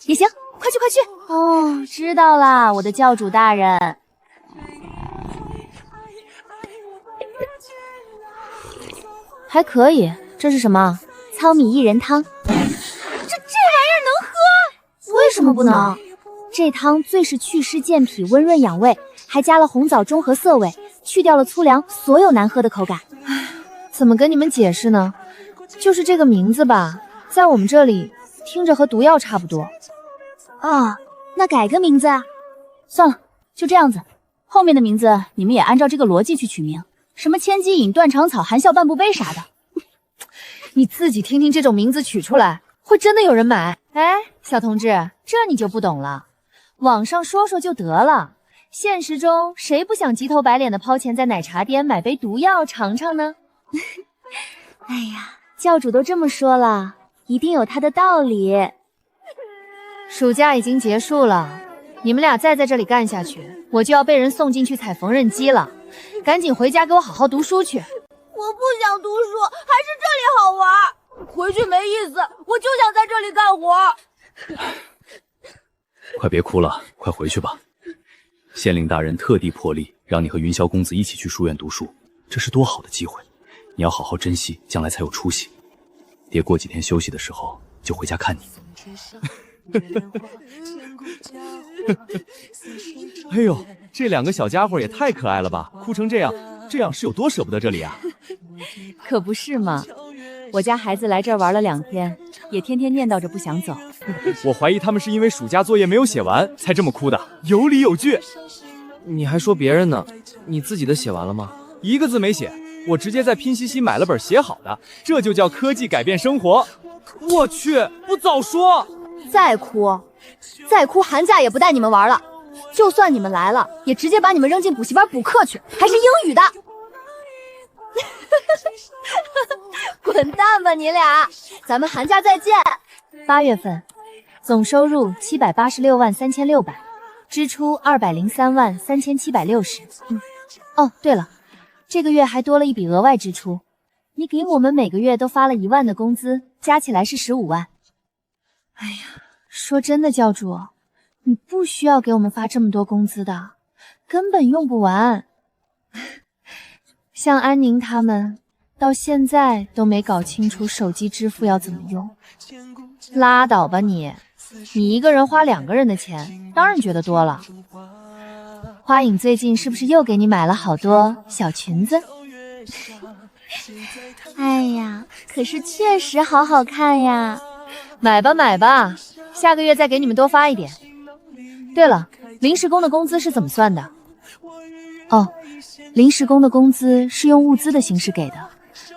C: 也行，快去快去。哦，知道啦，我的教主大人。还可以，这是什么？糙米薏仁汤。这玩意儿能喝？为什么不能？这汤最是祛湿健脾、温润养胃，还加了红枣中和涩味，去掉了粗粮所有难喝的口感。
A: 怎么跟你们解释呢？就是这个名字吧，在我们这里听着和毒药差不多。
B: 啊，那改个名字啊？算了，就这样子。后面的名字你们也按照这个逻辑去取名，什么千机饮、断肠草、含笑半步悲啥的。
A: 你自己听听，这种名字取出来，会真的有人买？哎，小同志，这你就不懂了。网上说说就得了，现实中谁不想急头白脸的抛钱在奶茶店买杯毒药尝尝呢？
C: 哎呀，教主都这么说了，一定有他的道理。
A: 暑假已经结束了，你们俩再在这里干下去，我就要被人送进去踩缝纫机了。赶紧回家给我好好读书去。
H: 我不想读书，还是这里好玩。回去没意思，我就想在这里干活。
D: 快别哭了，快回去吧。县令大人特地破例让你和云霄公子一起去书院读书，这是多好的机会，你要好好珍惜，将来才有出息。爹过几天休息的时候就回家看你。
M: 哎呦，这2个小家伙也太可爱了吧，哭成这样是有多舍不得这里啊？
A: 可不是嘛，我家孩子来这儿玩了2天，也天天念叨着不想走。
M: 我怀疑他们是因为暑假作业没有写完才这么哭的，有理有据。
I: 你还说别人呢？你自己的写完了吗？
M: 一个字没写，我直接在拼夕夕买了本写好的，这就叫科技改变生活。我去，不早说！
B: 再哭，寒假也不带你们玩了。就算你们来了，也直接把你们扔进补习班补课去，还是英语的。
H: 滚蛋吧你俩，咱们寒假再见。
A: 8月份总收入786万3600，支出203万3760。哦，对了，这个月还多了一笔额外支出，你给我们每个月都发了1万的工资，加起来是15万。哎呀，说真的，教主，你不需要给我们发这么多工资的，根本用不完。像安宁他们到现在都没搞清楚手机支付要怎么用。拉倒吧你一个人花2个人的钱，当然觉得多了。花影最近是不是又给你买了好多小裙子？
C: 哎呀，可是确实好好看呀。
A: 买吧买吧，下个月再给你们多发一点。对了，临时工的工资是怎么算的？哦，临时工的工资是用物资的形式给的，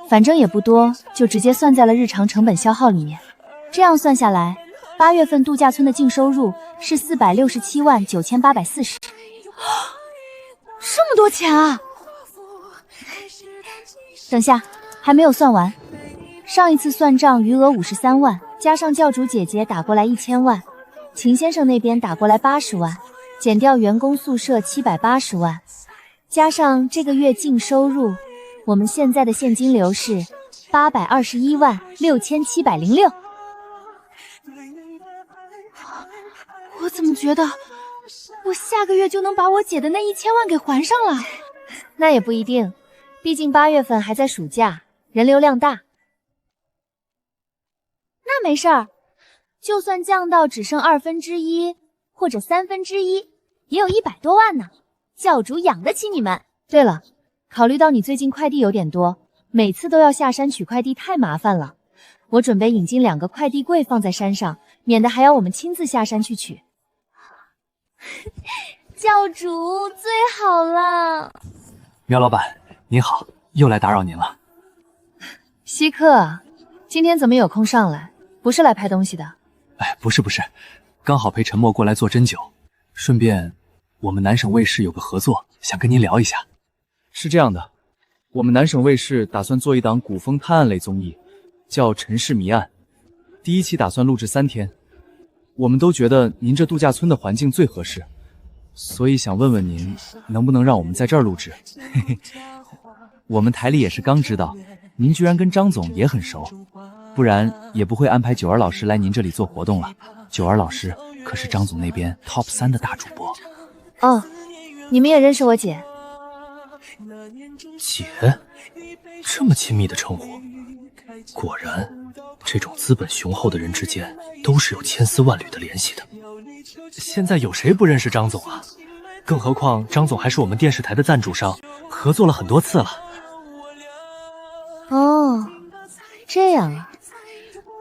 A: 反正也不多，就直接算在了日常成本消耗里面。这样算下来
C: 8月份度假村的净收入是4679840，
H: 这么多钱啊！
C: 等下，还没有算完。上一次算账余额53万，加上教主姐姐打过来1000万，秦先生那边打过来80万，减掉员工宿舍780万，加上这个月净收入，我们现在的现金流是8216706。
H: 我怎么觉得我下个月就能把我姐的那1000万给还上了？
A: 那也不一定，毕竟8月份还在暑假，人流量大。
C: 那没事儿，就算降到只剩1/2或者1/3，也有100多万呢。教主养得起你们。
A: 对了，考虑到你最近快递有点多，每次都要下山取快递太麻烦了，我准备引进2个快递柜放在山上，免得还要我们亲自下山去取。
C: 教主最好了。
M: 苗老板您好，又来打扰您了。
A: 稀客，今天怎么有空上来？不是来拍东西的？
M: 哎，不是，刚好陪陈默过来做针灸，顺便我们南省卫视有个合作，想跟您聊一下。
I: 是这样的，我们南省卫视打算做一档古风探案类综艺，叫《陈氏谜案》，第1期打算录制3天。我们都觉得您这度假村的环境最合适，所以想问问您，能不能让我们在这儿录制？嘿嘿，我们台里也是刚知道，您居然跟张总也很熟，不然也不会安排九儿老师来您这里做活动了。九儿老师可是张总那边 top 3的大主播。
A: 哦，你们也认识我姐？
I: 姐，这么亲密的称呼，果然这种资本雄厚的人之间都是有千丝万缕的联系的。现在有谁不认识张总啊？更何况张总还是我们电视台的赞助商，合作了很多次了。
C: 哦，这样啊，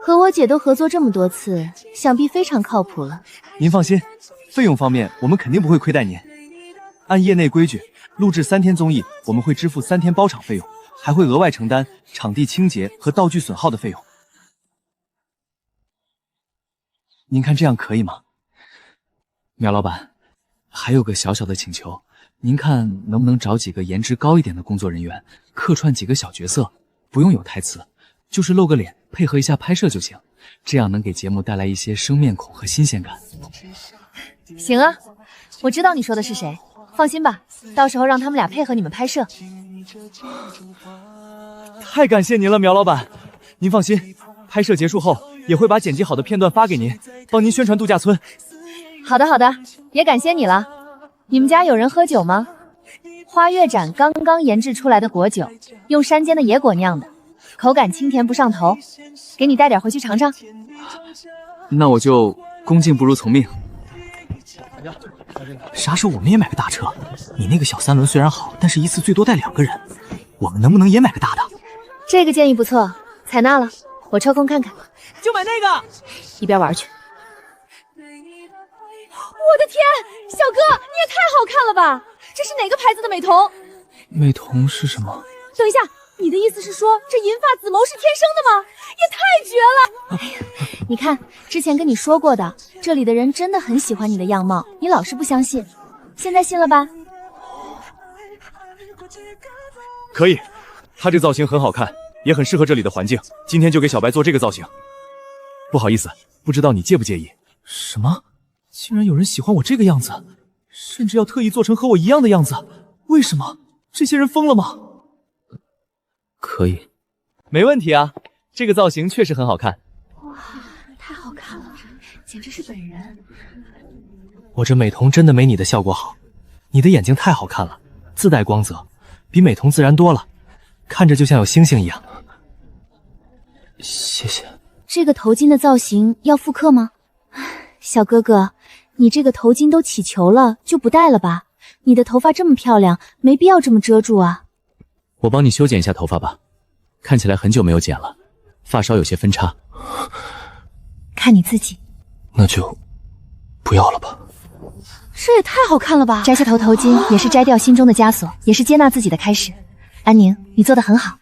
C: 和我姐都合作这么多次，想必非常靠谱了。
I: 您放心，费用方面我们肯定不会亏待您。按业内规矩，录制3天综艺，我们会支付3天包场费用，还会额外承担场地清洁和道具损耗的费用。您看这样可以吗？苗老板，还有个小小的请求，您看能不能找几个颜值高一点的工作人员，客串几个小角色，不用有台词，就是露个脸，配合一下拍摄就行，这样能给节目带来一些生面孔和新鲜感。
A: 行啊，我知道你说的是谁，放心吧，到时候让他们俩配合你们拍摄。
I: 太感谢您了，苗老板。您放心，拍摄结束后也会把剪辑好的片段发给您，帮您宣传度假村。
A: 好的好的，也感谢你了。你们家有人喝酒吗？花月展刚刚研制出来的果酒，用山间的野果酿的，口感清甜不上头，给你带点回去尝尝。
I: 那我就恭敬不如从命。啥时候我们也买个大车？你那个小3轮虽然好，但是一次最多带2个人，我们能不能也买个大的？
A: 这个建议不错，采纳了，我抽空看看。
M: 就买那个，
A: 一边玩去。
H: 我的天，小哥，你也太好看了吧！这是哪个牌子的美瞳？
I: 美瞳是什么？
H: 等一下，你的意思是说这银发紫眸是天生的吗？也太绝了！
C: 哎呀，你看，之前跟你说过的，这里的人真的很喜欢你的样貌，你老是不相信，现在信了吧？
I: 可以，他这造型很好看，也很适合这里的环境。今天就给小白做这个造型。不好意思，不知道你介不介意？什么？竟然有人喜欢我这个样子，甚至要特意做成和我一样的样子，为什么？这些人疯了吗？可以，没问题啊，这个造型确实很好看。
C: 哇，太好看了，简直是本人。
I: 我这美瞳真的没你的效果好，你的眼睛太好看了，自带光泽，比美瞳自然多了，看着就像有星星一样。谢谢。
C: 这个头巾的造型要复刻吗？小哥哥，你这个头巾都起球了，就不戴了吧？你的头发这么漂亮，没必要这么遮住啊。
D: 我帮你修剪一下头发吧，看起来很久没有剪了，发梢有些分叉。
A: 看你自己。
I: 那就不要了吧。
H: 这也太好看了吧！
A: 摘下头巾也是摘掉心中的枷锁，也是接纳自己的开始。安宁，你做得很好。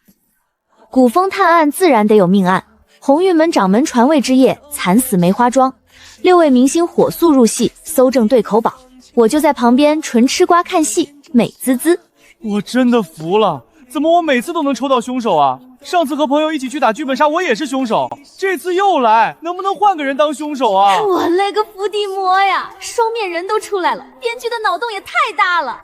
C: 古风探案自然得有命案。鸿运门掌门传位之夜，惨死梅花桩。6位明星火速入戏，搜证对口宝，我就在旁边纯吃瓜看戏，美滋滋。
M: 我真的服了，怎么我每次都能抽到凶手啊？上次和朋友一起去打剧本杀，我也是凶手，这次又来，能不能换个人当凶手啊？
H: 我勒个伏地魔呀！双面人都出来了，编剧的脑洞也太大了。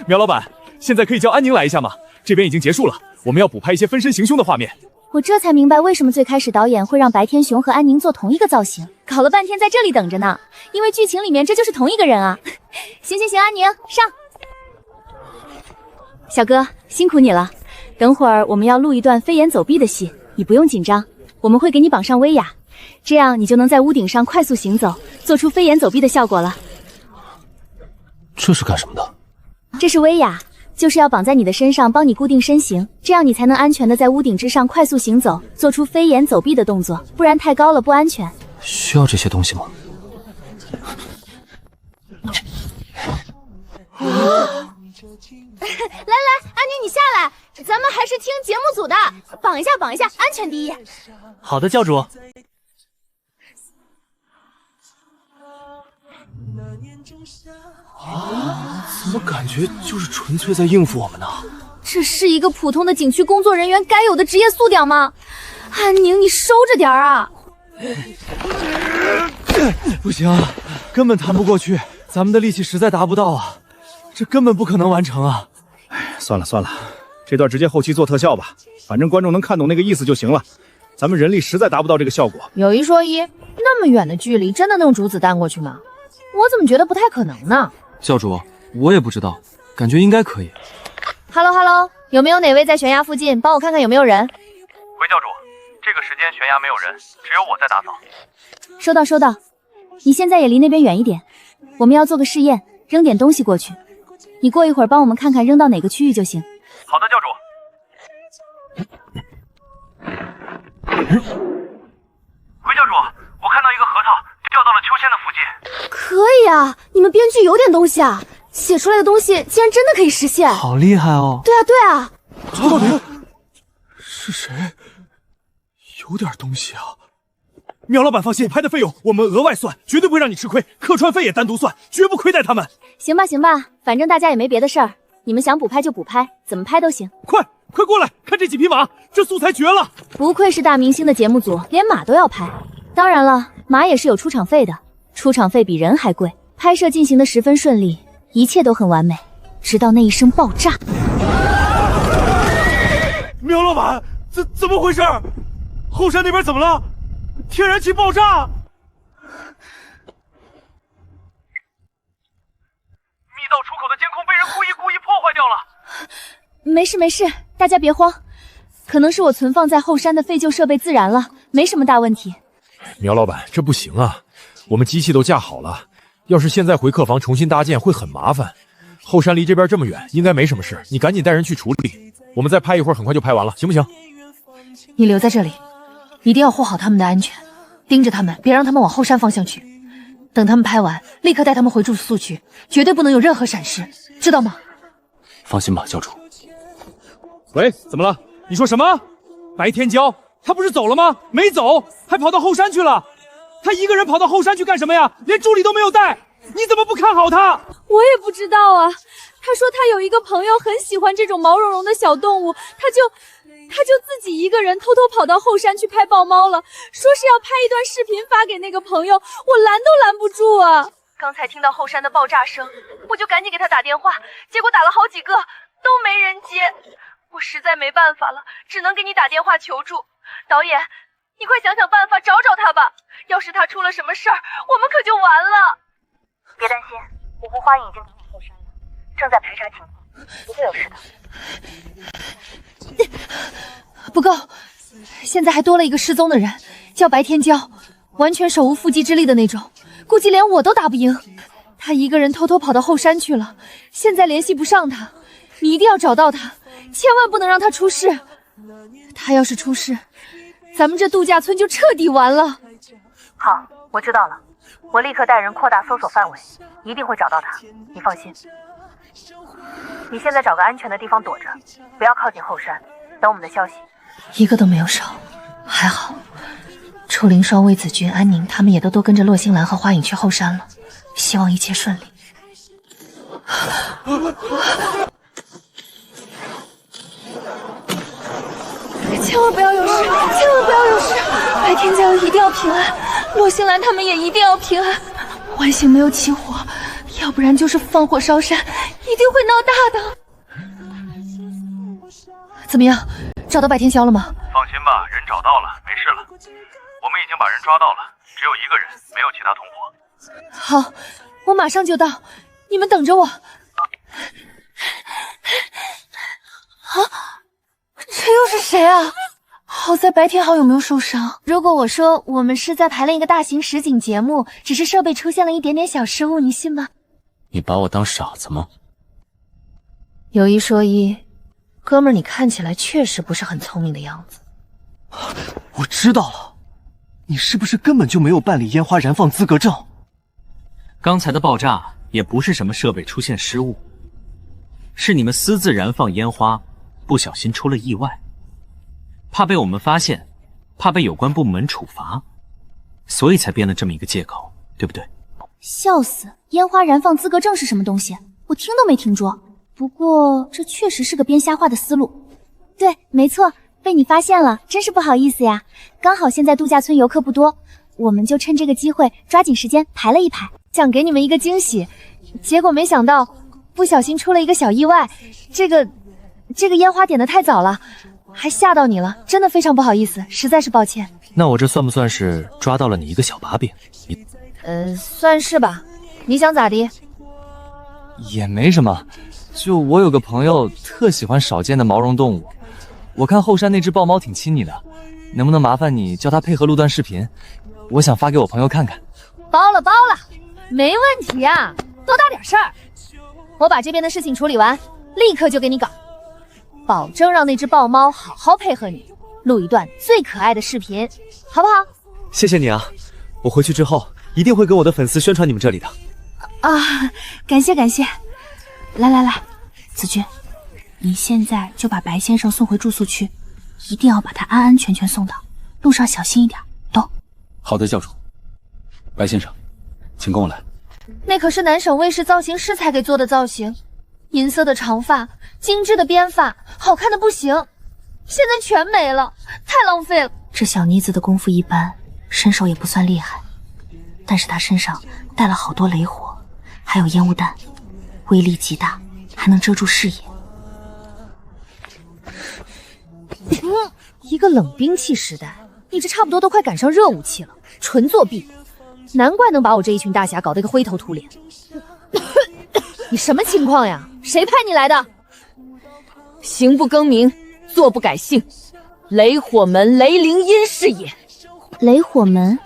M: 苗老板，现在可以叫安宁来一下吗？这边已经结束了，我们要补拍一些分身行凶的画面。
C: 我这才明白为什么最开始导演会让白天雄和安宁做同一个造型，搞了半天在这里等着呢，因为剧情里面这就是同一个人啊。行，安宁上。小哥辛苦你了，等会儿我们要录一段飞檐走壁的戏，你不用紧张，我们会给你绑上威亚，这样你就能在屋顶上快速行走，做出飞檐走壁的效果了。
I: 这是干什么的？
C: 这是威亚，就是要绑在你的身上帮你固定身形，这样你才能安全的在屋顶之上快速行走，做出飞檐走壁的动作，不然太高了不安全。
I: 需要这些东西吗？
H: 来，安宁你下来，咱们还是听节目组的，绑一下，安全第一。
I: 好的，教主。
K: 怎么感觉就是纯粹在应付我们呢？
H: 这是一个普通的景区工作人员该有的职业素养吗？安宁，你收着点啊！
M: 不行，根本弹不过去，咱们的力气实在达不到啊，这根本不可能完成啊！
Q: 算了，这段直接后期做特效吧，反正观众能看懂那个意思就行了。咱们人力实在达不到这个效果。
A: 有一说一，那么远的距离真的能煮子弹过去吗？我怎么觉得不太可能呢？
I: 教主，我也不知道，感觉应该可以。
A: Hello， 有没有哪位在悬崖附近帮我看看有没有人？
N: 回教主，这个时间悬崖没有人，只有我在打扫。
C: 收到，你现在也离那边远一点，我们要做个试验，扔点东西过去，你过一会儿帮我们看看扔到哪个区域就行。
N: 好的，教主。回教主，我看到一个核桃掉到了秋千的附近。
H: 可以啊，你们编剧有点东西啊，写出来的东西竟然真的可以实现，
I: 好厉害哦！
H: 对啊，
K: 到底是谁？有点东西啊！
Q: 苗老板放心，拍的费用我们额外算，绝对不会让你吃亏，客串费也单独算，绝不亏待他们。
C: 行吧，反正大家也没别的事儿，你们想补拍就补拍，怎么拍都行。
Q: 快过来看这几匹马，这素材绝了！
C: 不愧是大明星的节目组，连马都要拍。当然了，马也是有出场费的，出场费比人还贵。拍摄进行的十分顺利，一切都很完美，直到那一声爆炸。
K: 苗老板，怎么回事？后山那边怎么了？天然气爆炸！
N: 密道出口的监控被人故意破坏掉了。
C: 没事，大家别慌，可能是我存放在后山的废旧设备自燃了，没什么大问题。
F: 苗老板，这不行啊，我们机器都架好了，要是现在回客房重新搭建会很麻烦。后山离这边这么远，应该没什么事，你赶紧带人去处理，我们再拍一会儿，很快就拍完了，行不行？
A: 你留在这里，一定要护好他们的安全，盯着他们，别让他们往后山方向去。等他们拍完，立刻带他们回住宿区，绝对不能有任何闪失，知道吗？
I: 放心吧，教主。
M: 喂，怎么了？你说什么？白天骄他不是走了吗？没走，还跑到后山去了。他一个人跑到后山去干什么呀？连助理都没有带，你怎么不看好他？
H: 我也不知道啊。他说他有一个朋友很喜欢这种毛茸茸的小动物，他就自己一个人偷偷跑到后山去拍豹猫了，说是要拍一段视频发给那个朋友，我拦都拦不住啊。刚才听到后山的爆炸声，我就赶紧给他打电话，结果打了好几个都没人接，我实在没办法了，只能给你打电话求助。导演，你快想想办法找他吧，要是他出了什么事儿，我们可就完了。
R: 别担心，五湖花影已经离你后山了，正在排查情况，不会有事的。
A: 不够，现在还多了一个失踪的人，叫白天骄，完全手无缚鸡之力的那种，估计连我都打不赢。他一个人偷偷跑到后山去了，现在联系不上他，你一定要找到他，千万不能让他出事。他要是出事，咱们这度假村就彻底完了。
R: 好，我知道了，我立刻带人扩大搜索范围，一定会找到他，你放心。你现在找个安全的地方躲着，不要靠近后山，等我们的消息。
A: 一个都没有少，还好，楚灵霜、魏子君、安宁他们也都跟着洛星兰和花影去后山了，希望一切顺利。
H: 千万不要有事，千万不要有事！白天家一定要平安，洛星兰他们也一定要平安。万幸没有起火，要不然就是放火烧山，一定会闹大的。
A: 怎么样，找到白天霄了吗？
N: 放心吧，人找到了，没事了。我们已经把人抓到了，只有一个人，没有其他同伙。
A: 好，我马上就到，你们等着我。啊，这又是谁啊？好在白天豪有没有受伤？
C: 如果我说我们是在排练一个大型实景节目，只是设备出现了一点点小失误，你信吗？
G: 你把我当傻子吗？
A: 有一说一，哥们儿，你看起来确实不是很聪明的样子。
S: 我知道了，你是不是根本就没有办理烟花燃放资格证？
T: 刚才的爆炸也不是什么设备出现失误，是你们私自燃放烟花，不小心出了意外，怕被我们发现，怕被有关部门处罚，所以才编了这么一个借口，对不对？
C: 笑死！烟花燃放资格证是什么东西？我听都没听说。不过这确实是个编瞎话的思路。对，没错，被你发现了，真是不好意思呀。刚好现在度假村游客不多，我们就趁这个机会抓紧时间排了一排，
A: 想给你们一个惊喜，结果没想到不小心出了一个小意外。这个烟花点得太早了，还吓到你了，真的非常不好意思，实在是抱歉。
I: 那我这算不算是抓到了你一个小把柄？
A: 算是吧。你想咋地？
I: 也没什么，就我有个朋友特喜欢少见的毛绒动物，我看后山那只豹猫挺亲你的，能不能麻烦你叫他配合录段视频？我想发给我朋友看看。
A: 包了，没问题啊，多大点事儿。我把这边的事情处理完，立刻就给你搞，保证让那只豹猫好好配合你，录一段最可爱的视频，好不好？
I: 谢谢你啊，我回去之后一定会跟我的粉丝宣传你们这里的。
B: 啊，感谢。来，子君，你现在就把白先生送回住宿区，一定要把他安安全全送到，路上小心一点，懂？
D: 好的，教主。白先生，请跟我来。
A: 那可是南省卫视造型师才给做的造型，银色的长发，精致的编发，好看的不行，现在全没了，太浪费了。
B: 这小妮子的功夫一般，身手也不算厉害，但是她身上带了好多雷火，还有烟雾弹，威力极大，还能遮住视野。
A: 一个冷兵器时代，你这差不多都快赶上热武器了，纯作弊，难怪能把我这一群大侠搞得个灰头土脸。你什么情况呀？谁派你来的？
H: 行不更名，坐不改姓，雷火门雷灵阴是也。
C: 雷火门，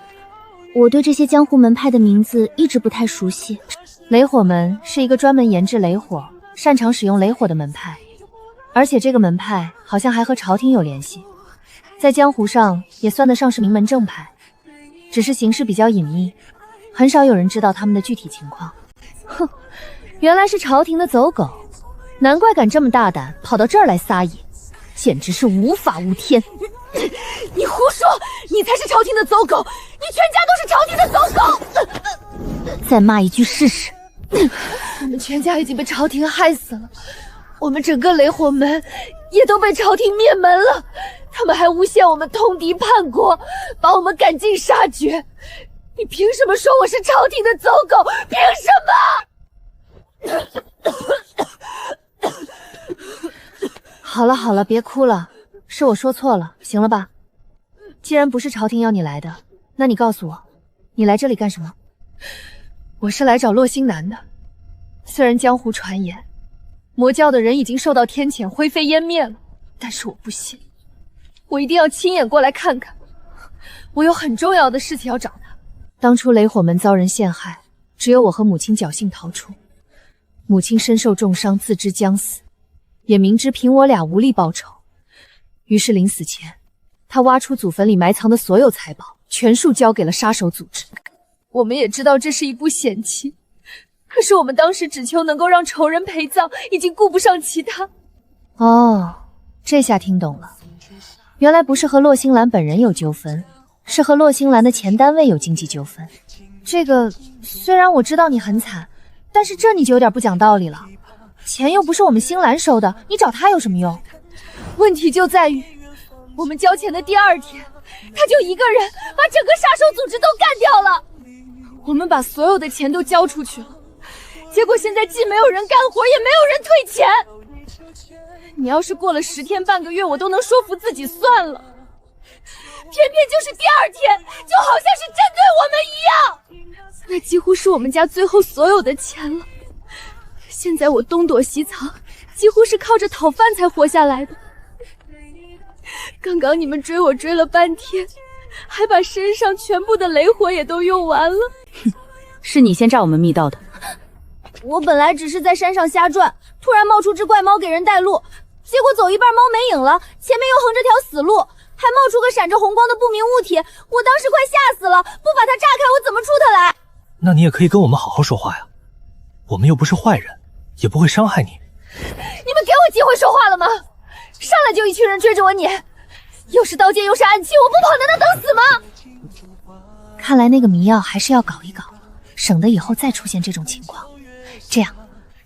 C: 我对这些江湖门派的名字一直不太熟悉。
A: 雷火门是一个专门研制雷火、擅长使用雷火的门派，而且这个门派好像还和朝廷有联系，在江湖上也算得上是名门正派，只是行事比较隐秘，很少有人知道他们的具体情况。哼，原来是朝廷的走狗，难怪敢这么大胆跑到这儿来撒野，简直是无法无天。
H: 你胡说，你才是朝廷的走狗，你全家都是朝廷的走狗。
C: 再骂一句试试。
A: 我们全家已经被朝廷害死了，我们整个雷火门也都被朝廷灭门了，他们还诬陷我们通敌叛国，把我们赶尽杀绝。你凭什么说我是朝廷的走狗？凭什么？好了，别哭了，是我说错了，行了吧？既然不是朝廷要你来的，那你告诉我，你来这里干什么？我是来找洛星南的。虽然江湖传言魔教的人已经受到天谴，灰飞烟灭了，但是我不信，我一定要亲眼过来看看。我有很重要的事情要找他。当初雷火门遭人陷害，只有我和母亲侥幸逃出，母亲身受重伤，自知将死，也明知凭我俩无力报仇，于是临死前，他挖出祖坟里埋藏的所有财宝，全数交给了杀手组织。我们也知道这是一步险棋，可是我们当时只求能够让仇人陪葬，已经顾不上其他。哦，这下听懂了，原来不是和洛星兰本人有纠纷，是和洛星兰的前单位有经济纠纷。这个虽然我知道你很惨，但是这你就有点不讲道理了。钱又不是我们星兰收的，你找他有什么用？
H: 问题就在于，我们交钱的第2天，他就一个人把整个杀手组织都干掉了。我们把所有的钱都交出去了，结果现在既没有人干活，也没有人退钱。你要是过了10天半个月，我都能说服自己算了。偏偏就是第2天，就好像是针对我们一样。那几乎是我们家最后所有的钱了。现在我东躲西藏，几乎是靠着讨饭才活下来的。刚刚你们追我追了半天，还把身上全部的雷火也都用完了。
B: 是你先炸我们密道的。
H: 我本来只是在山上瞎转，突然冒出只怪猫给人带路，结果走一半猫没影了，前面又横着条死路，还冒出个闪着红光的不明物体，我当时快吓死了，不把它炸开我怎么出得来？
I: 那你也可以跟我们好好说话呀，我们又不是坏人，也不会伤害你。
H: 你们给我机会说话了吗？上来就一群人追着我撵，又是刀剑又是暗器，我不跑难道等死吗？
A: 看来那个迷药还是要搞一搞，省得以后再出现这种情况。这样，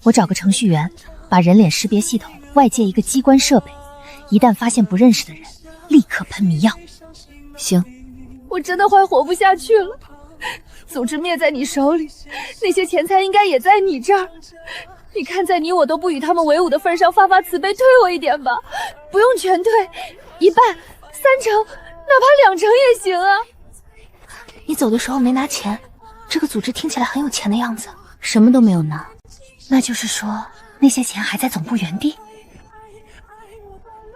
A: 我找个程序员，把人脸识别系统外接一个机关设备，一旦发现不认识的人，立刻喷迷药。
B: 行，
H: 我真的快活不下去了。组织灭在你手里，那些钱财应该也在你这儿。你看在你我都不与他们为伍的份上，发发慈悲，退我一点吧，不用全退，1半、3成，哪怕2成也行啊。
C: 你走的时候没拿钱，这个组织听起来很有钱的样子。
B: 什么都没有拿，
C: 那就是说那些钱还在总部原地？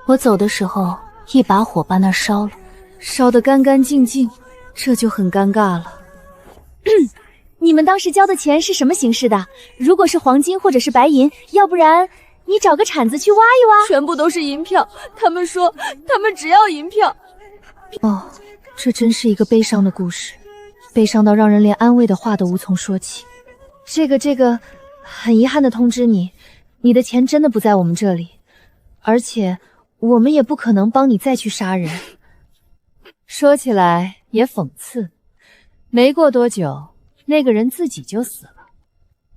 B: 我走的时候，一把火把那儿烧了，
H: 烧得干干净净，这就很尴尬了。
C: 你们当时交的钱是什么形式的？如果是黄金或者是白银，要不然你找个铲子去挖一挖。
H: 全部都是银票，他们说他们只要银票。
A: 哦，这真是一个悲伤的故事，悲伤到让人连安慰的话都无从说起。这个，很遗憾的通知你，你的钱真的不在我们这里，而且我们也不可能帮你再去杀人。说起来也讽刺，没过多久，那个人自己就死了。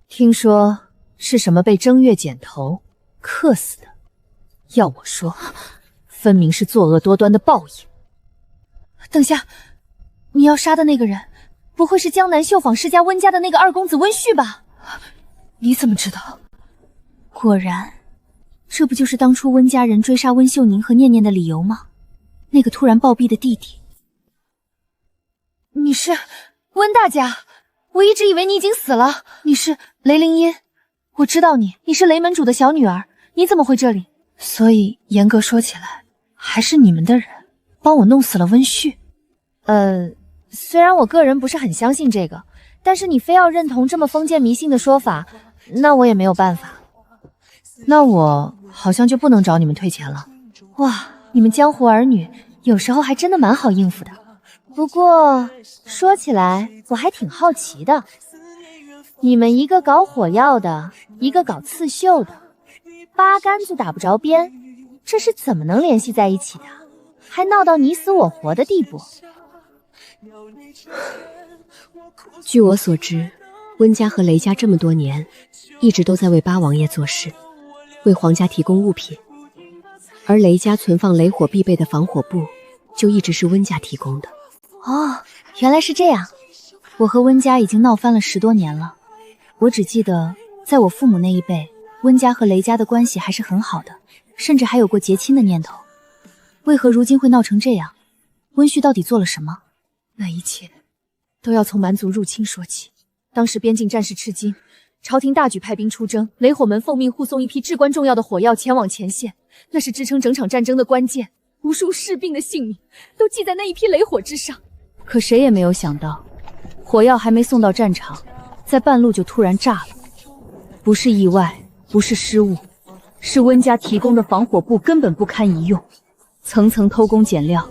A: 听说是什么被正月剪头克死的，要我说，分明是作恶多端的报应。等下，你要杀的那个人，不会是江南绣坊世家温家的那个二公子温煦吧？你怎么知道？果然，这不就是当初温家人追杀温秀宁和念念的理由吗？那个突然暴毙的弟弟。你是温大家，我一直以为你已经死了。你是雷凌音，我知道你是雷门主的小女儿，你怎么会这里？所以严格说起来，还是你们的人帮我弄死了温煦。虽然我个人不是很相信这个，但是你非要认同这么封建迷信的说法，那我也没有办法。那我好像就不能找你们退钱了。哇，你们江湖儿女有时候还真的蛮好应付的。不过说起来我还挺好奇的，你们一个搞火药的，一个搞刺绣的，八竿子打不着边，这是怎么能联系在一起的？还闹到你死我活的地步。
U: 据我所知，温家和雷家这么多年一直都在为八王爷做事，为皇家提供物品，而雷家存放雷火必备的防火布就一直是温家提供的。
A: 哦，原来是这样。我和温家已经闹翻了10多年了，我只记得在我父母那一辈，温家和雷家的关系还是很好的，甚至还有过结亲的念头。为何如今会闹成这样？温煦到底做了什么？那一切都要从蛮族入侵说起。当时边境战事吃惊，朝廷大举派兵出征，雷火门奉命护送一批至关重要的火药前往前线，那是支撑整场战争的关键，无数士兵的性命都系在那一批雷火之上。
B: 可谁也没有想到，火药还没送到战场，在半路就突然炸了。不是意外，不是失误，是温家提供的防火布根本不堪一用，层层偷工减料，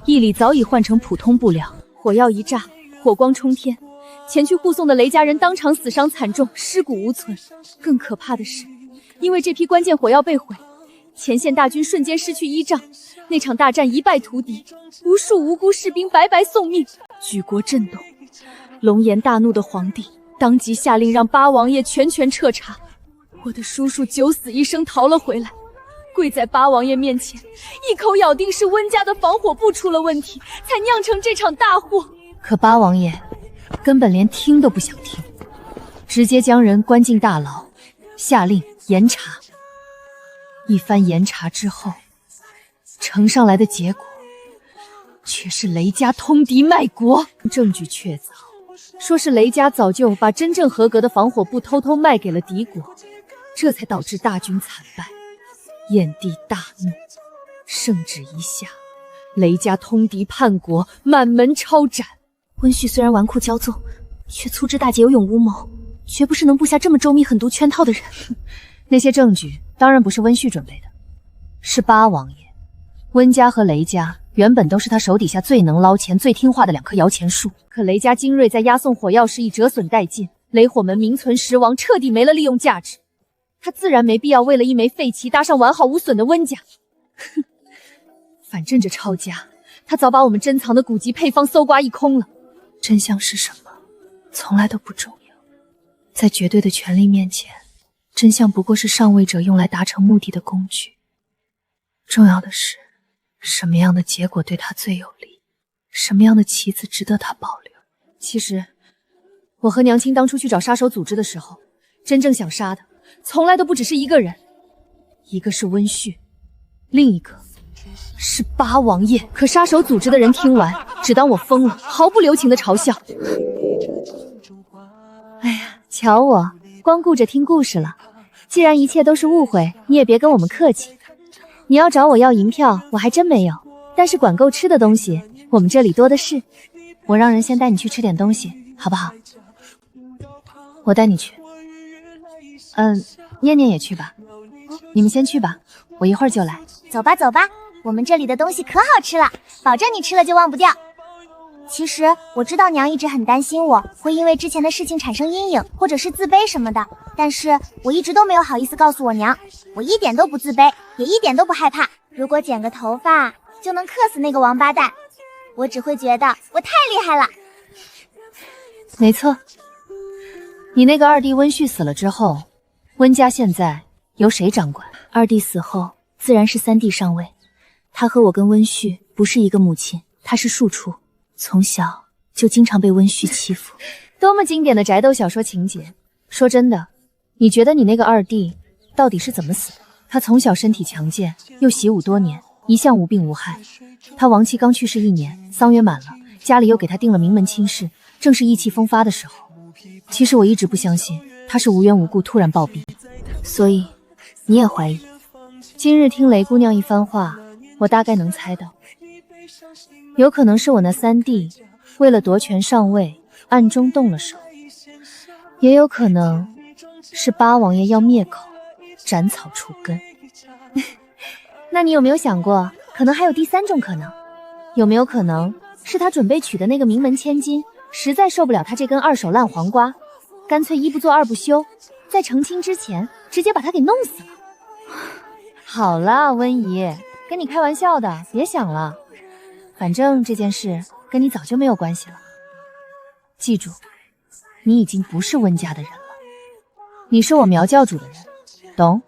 B: 一里早已换成普通布料。火药一炸，火光冲天，前去护送的雷家人当场死伤惨重，尸骨无存。更可怕的是，因为这批关键火药被毁，
H: 前线大军瞬间失去依仗，那场大战一败涂地，无数无辜士兵白白送命，举国震动。龙颜大怒的皇帝当即下令让八王爷全权彻查。我的叔叔九死一生逃了回来，跪在八王爷面前，一口咬定是温家的防火布出了问题，才酿成这场大祸。
A: 可八王爷根本连听都不想听，直接将人关进大牢，下令严查。一番严查之后，呈上来的结果却是雷家通敌卖国，证据确凿，说是雷家早就把真正合格的防火布偷偷卖给了敌国，这才导致大军惨败。燕帝大怒，圣旨一下，雷家通敌叛国，满门抄斩。
C: 温煦虽然纨绔骄纵，却粗枝大节，有勇无谋，绝不是能布下这么周密狠毒圈套的人。
A: 那些证据当然不是温煦准备的，是八王爷。温家和雷家原本都是他手底下最能捞钱、最听话的两棵摇钱树，可雷家精锐在押送火药时已折损殆尽，雷火门名存实亡，彻底没了利用价值。他自然没必要为了一枚废旗搭上完好无损的温家。哼，反正这抄家，他早把我们珍藏的古籍配方搜刮一空了。真相是什么，从来都不重要。在绝对的权力面前，真相不过是上位者用来达成目的的工具。重要的是，什么样的结果对他最有利，什么样的棋子值得他保留。其实，我和娘亲当初去找杀手组织的时候，真正想杀的从来都不只是一个人，一个是温煦，另一个是八王爷。可杀手组织的人听完，只当我疯了，毫不留情的嘲笑。哎呀，瞧我光顾着听故事了。既然一切都是误会，你也别跟我们客气。你要找我要银票，我还真没有，但是管够吃的东西，我们这里多的是。我让人先带你去吃点东西，好不好？我带你去。念念也去吧。你们先去吧，我一会儿就来。
L: 走吧走吧，我们这里的东西可好吃了，保证你吃了就忘不掉。其实我知道娘一直很担心我会因为之前的事情产生阴影，或者是自卑什么的，但是我一直都没有好意思告诉我娘，我一点都不自卑，也一点都不害怕。如果剪个头发就能克死那个王八蛋，我只会觉得我太厉害了。
A: 没错，你那个二弟温煦死了之后，温家现在由谁掌管？
C: 二弟死后，自然是三弟上位。他和我跟温煦不是一个母亲，他是庶出，从小就经常被温煦欺负。
A: 多么经典的宅斗小说情节！说真的，你觉得你那个二弟到底是怎么死的？他从小身体强健，又习武多年，一向无病无害。他亡妻刚去世1年，丧约满了，家里又给他定了名门亲事，正是意气风发的时候。其实我一直不相信他是无缘无故突然暴毙，
C: 所以你也怀疑？
A: 今日听雷姑娘一番话，我大概能猜到，有可能是我那三弟为了夺权上位，暗中动了手，也有可能是八王爷要灭口，斩草除根。那你有没有想过，可能还有第三种可能？有没有可能是他准备娶的那个名门千金，实在受不了他这根二手烂黄瓜，干脆一不做二不休，在成亲之前直接把他给弄死了？好了，温姨，跟你开玩笑的，别想了。反正这件事跟你早就没有关系了。记住，你已经不是温家的人了，你是我苗教主的人，懂？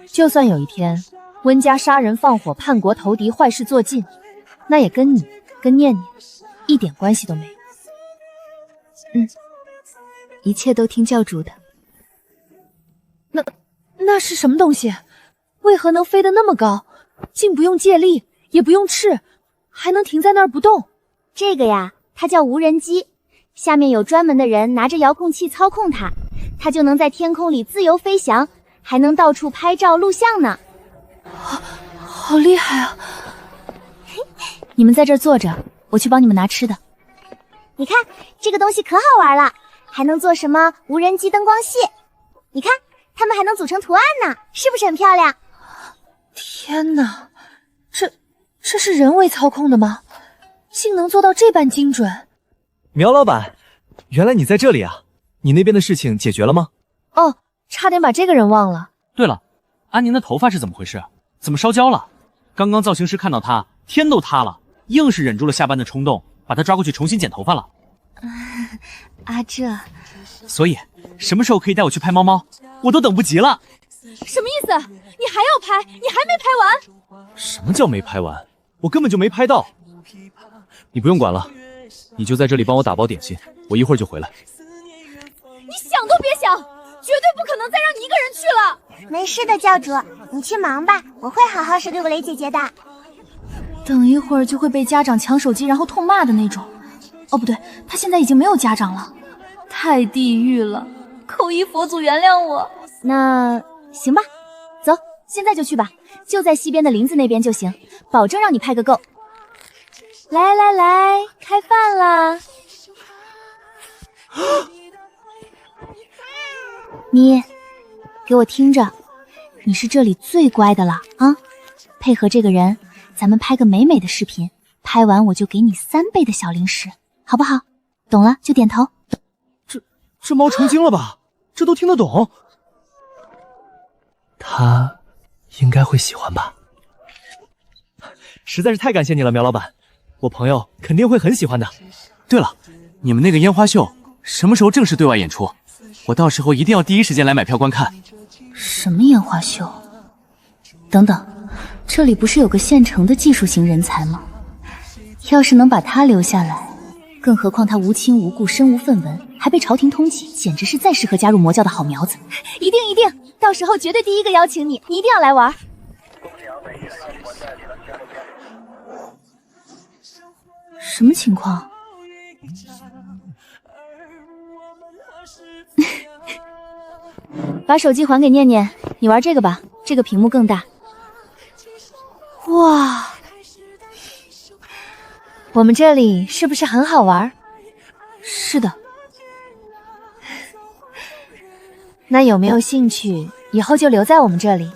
A: 就算有一天温家杀人放火、叛国投敌、坏事做尽，那也跟你、跟念念一点关系都没有。
C: 一切都听教主的。
A: 那是什么东西？为何能飞得那么高，竟不用借力，也不用翅，还能停在那儿不动？
L: 这个呀，它叫无人机，下面有专门的人拿着遥控器操控它，它就能在天空里自由飞翔，还能到处拍照录像呢。
A: 好厉害啊！
C: 你们在这儿坐着，我去帮你们拿吃的。
L: 你看这个东西可好玩了，还能做什么无人机灯光系？你看它们还能组成图案呢，是不是很漂亮？
A: 天哪，这是人为操控的吗？竟能做到这般精准？
M: 苗老板，原来你在这里啊！你那边的事情解决了吗？
A: 哦，差点把这个人忘了。
T: 对了，安宁的头发是怎么回事？怎么烧焦了？刚刚造型师看到他，天都塌了，硬是忍住了下班的冲动，把他抓过去重新剪头发了。
C: 这……
T: 所以什么时候可以带我去拍猫猫？我都等不及了。
H: 什么意思？你还要拍？你还没拍完？
M: 什么叫没拍完？我根本就没拍到。你不用管了，你就在这里帮我打包点心，我一会儿就回来。
H: 你想都别想，绝对不可能再让你一个人去了。
L: 没事的，教主，你去忙吧，我会好好守对付雷姐姐的。
B: 等一会儿就会被家长抢手机然后痛骂的那种。哦，不对，他现在已经没有家长了，太地狱了，扣一佛祖原谅我。
C: 那行吧，走，现在就去吧，就在西边的林子那边就行，保证让你拍个够。来来来，开饭啦！你给我听着，你是这里最乖的了啊！配合这个人，咱们拍个美美的视频，拍完我就给你3倍的小零食，好不好？懂了就点头。
M: 这猫成精了吧？这都听得懂？
I: 他应该会喜欢吧？
M: 实在是太感谢你了，苗老板，我朋友肯定会很喜欢的。
T: 对了，你们那个烟花秀什么时候正式对外演出？我到时候一定要第一时间来买票观看。
B: 什么烟花秀？等等，这里不是有个现成的技术型人才吗？要是能把他留下来，更何况他无亲无故，身无分文，还被朝廷通缉，简直是再适合加入魔教的好苗子。
C: 一定一定，到时候绝对第一个邀请你，你一定要来玩。
B: 什么情况？
C: 把手机还给念念，你玩这个吧，这个屏幕更大。
A: 哇，我们这里是不是很好玩？
B: 是的。
A: 那有没有兴趣以后就留在我们这里？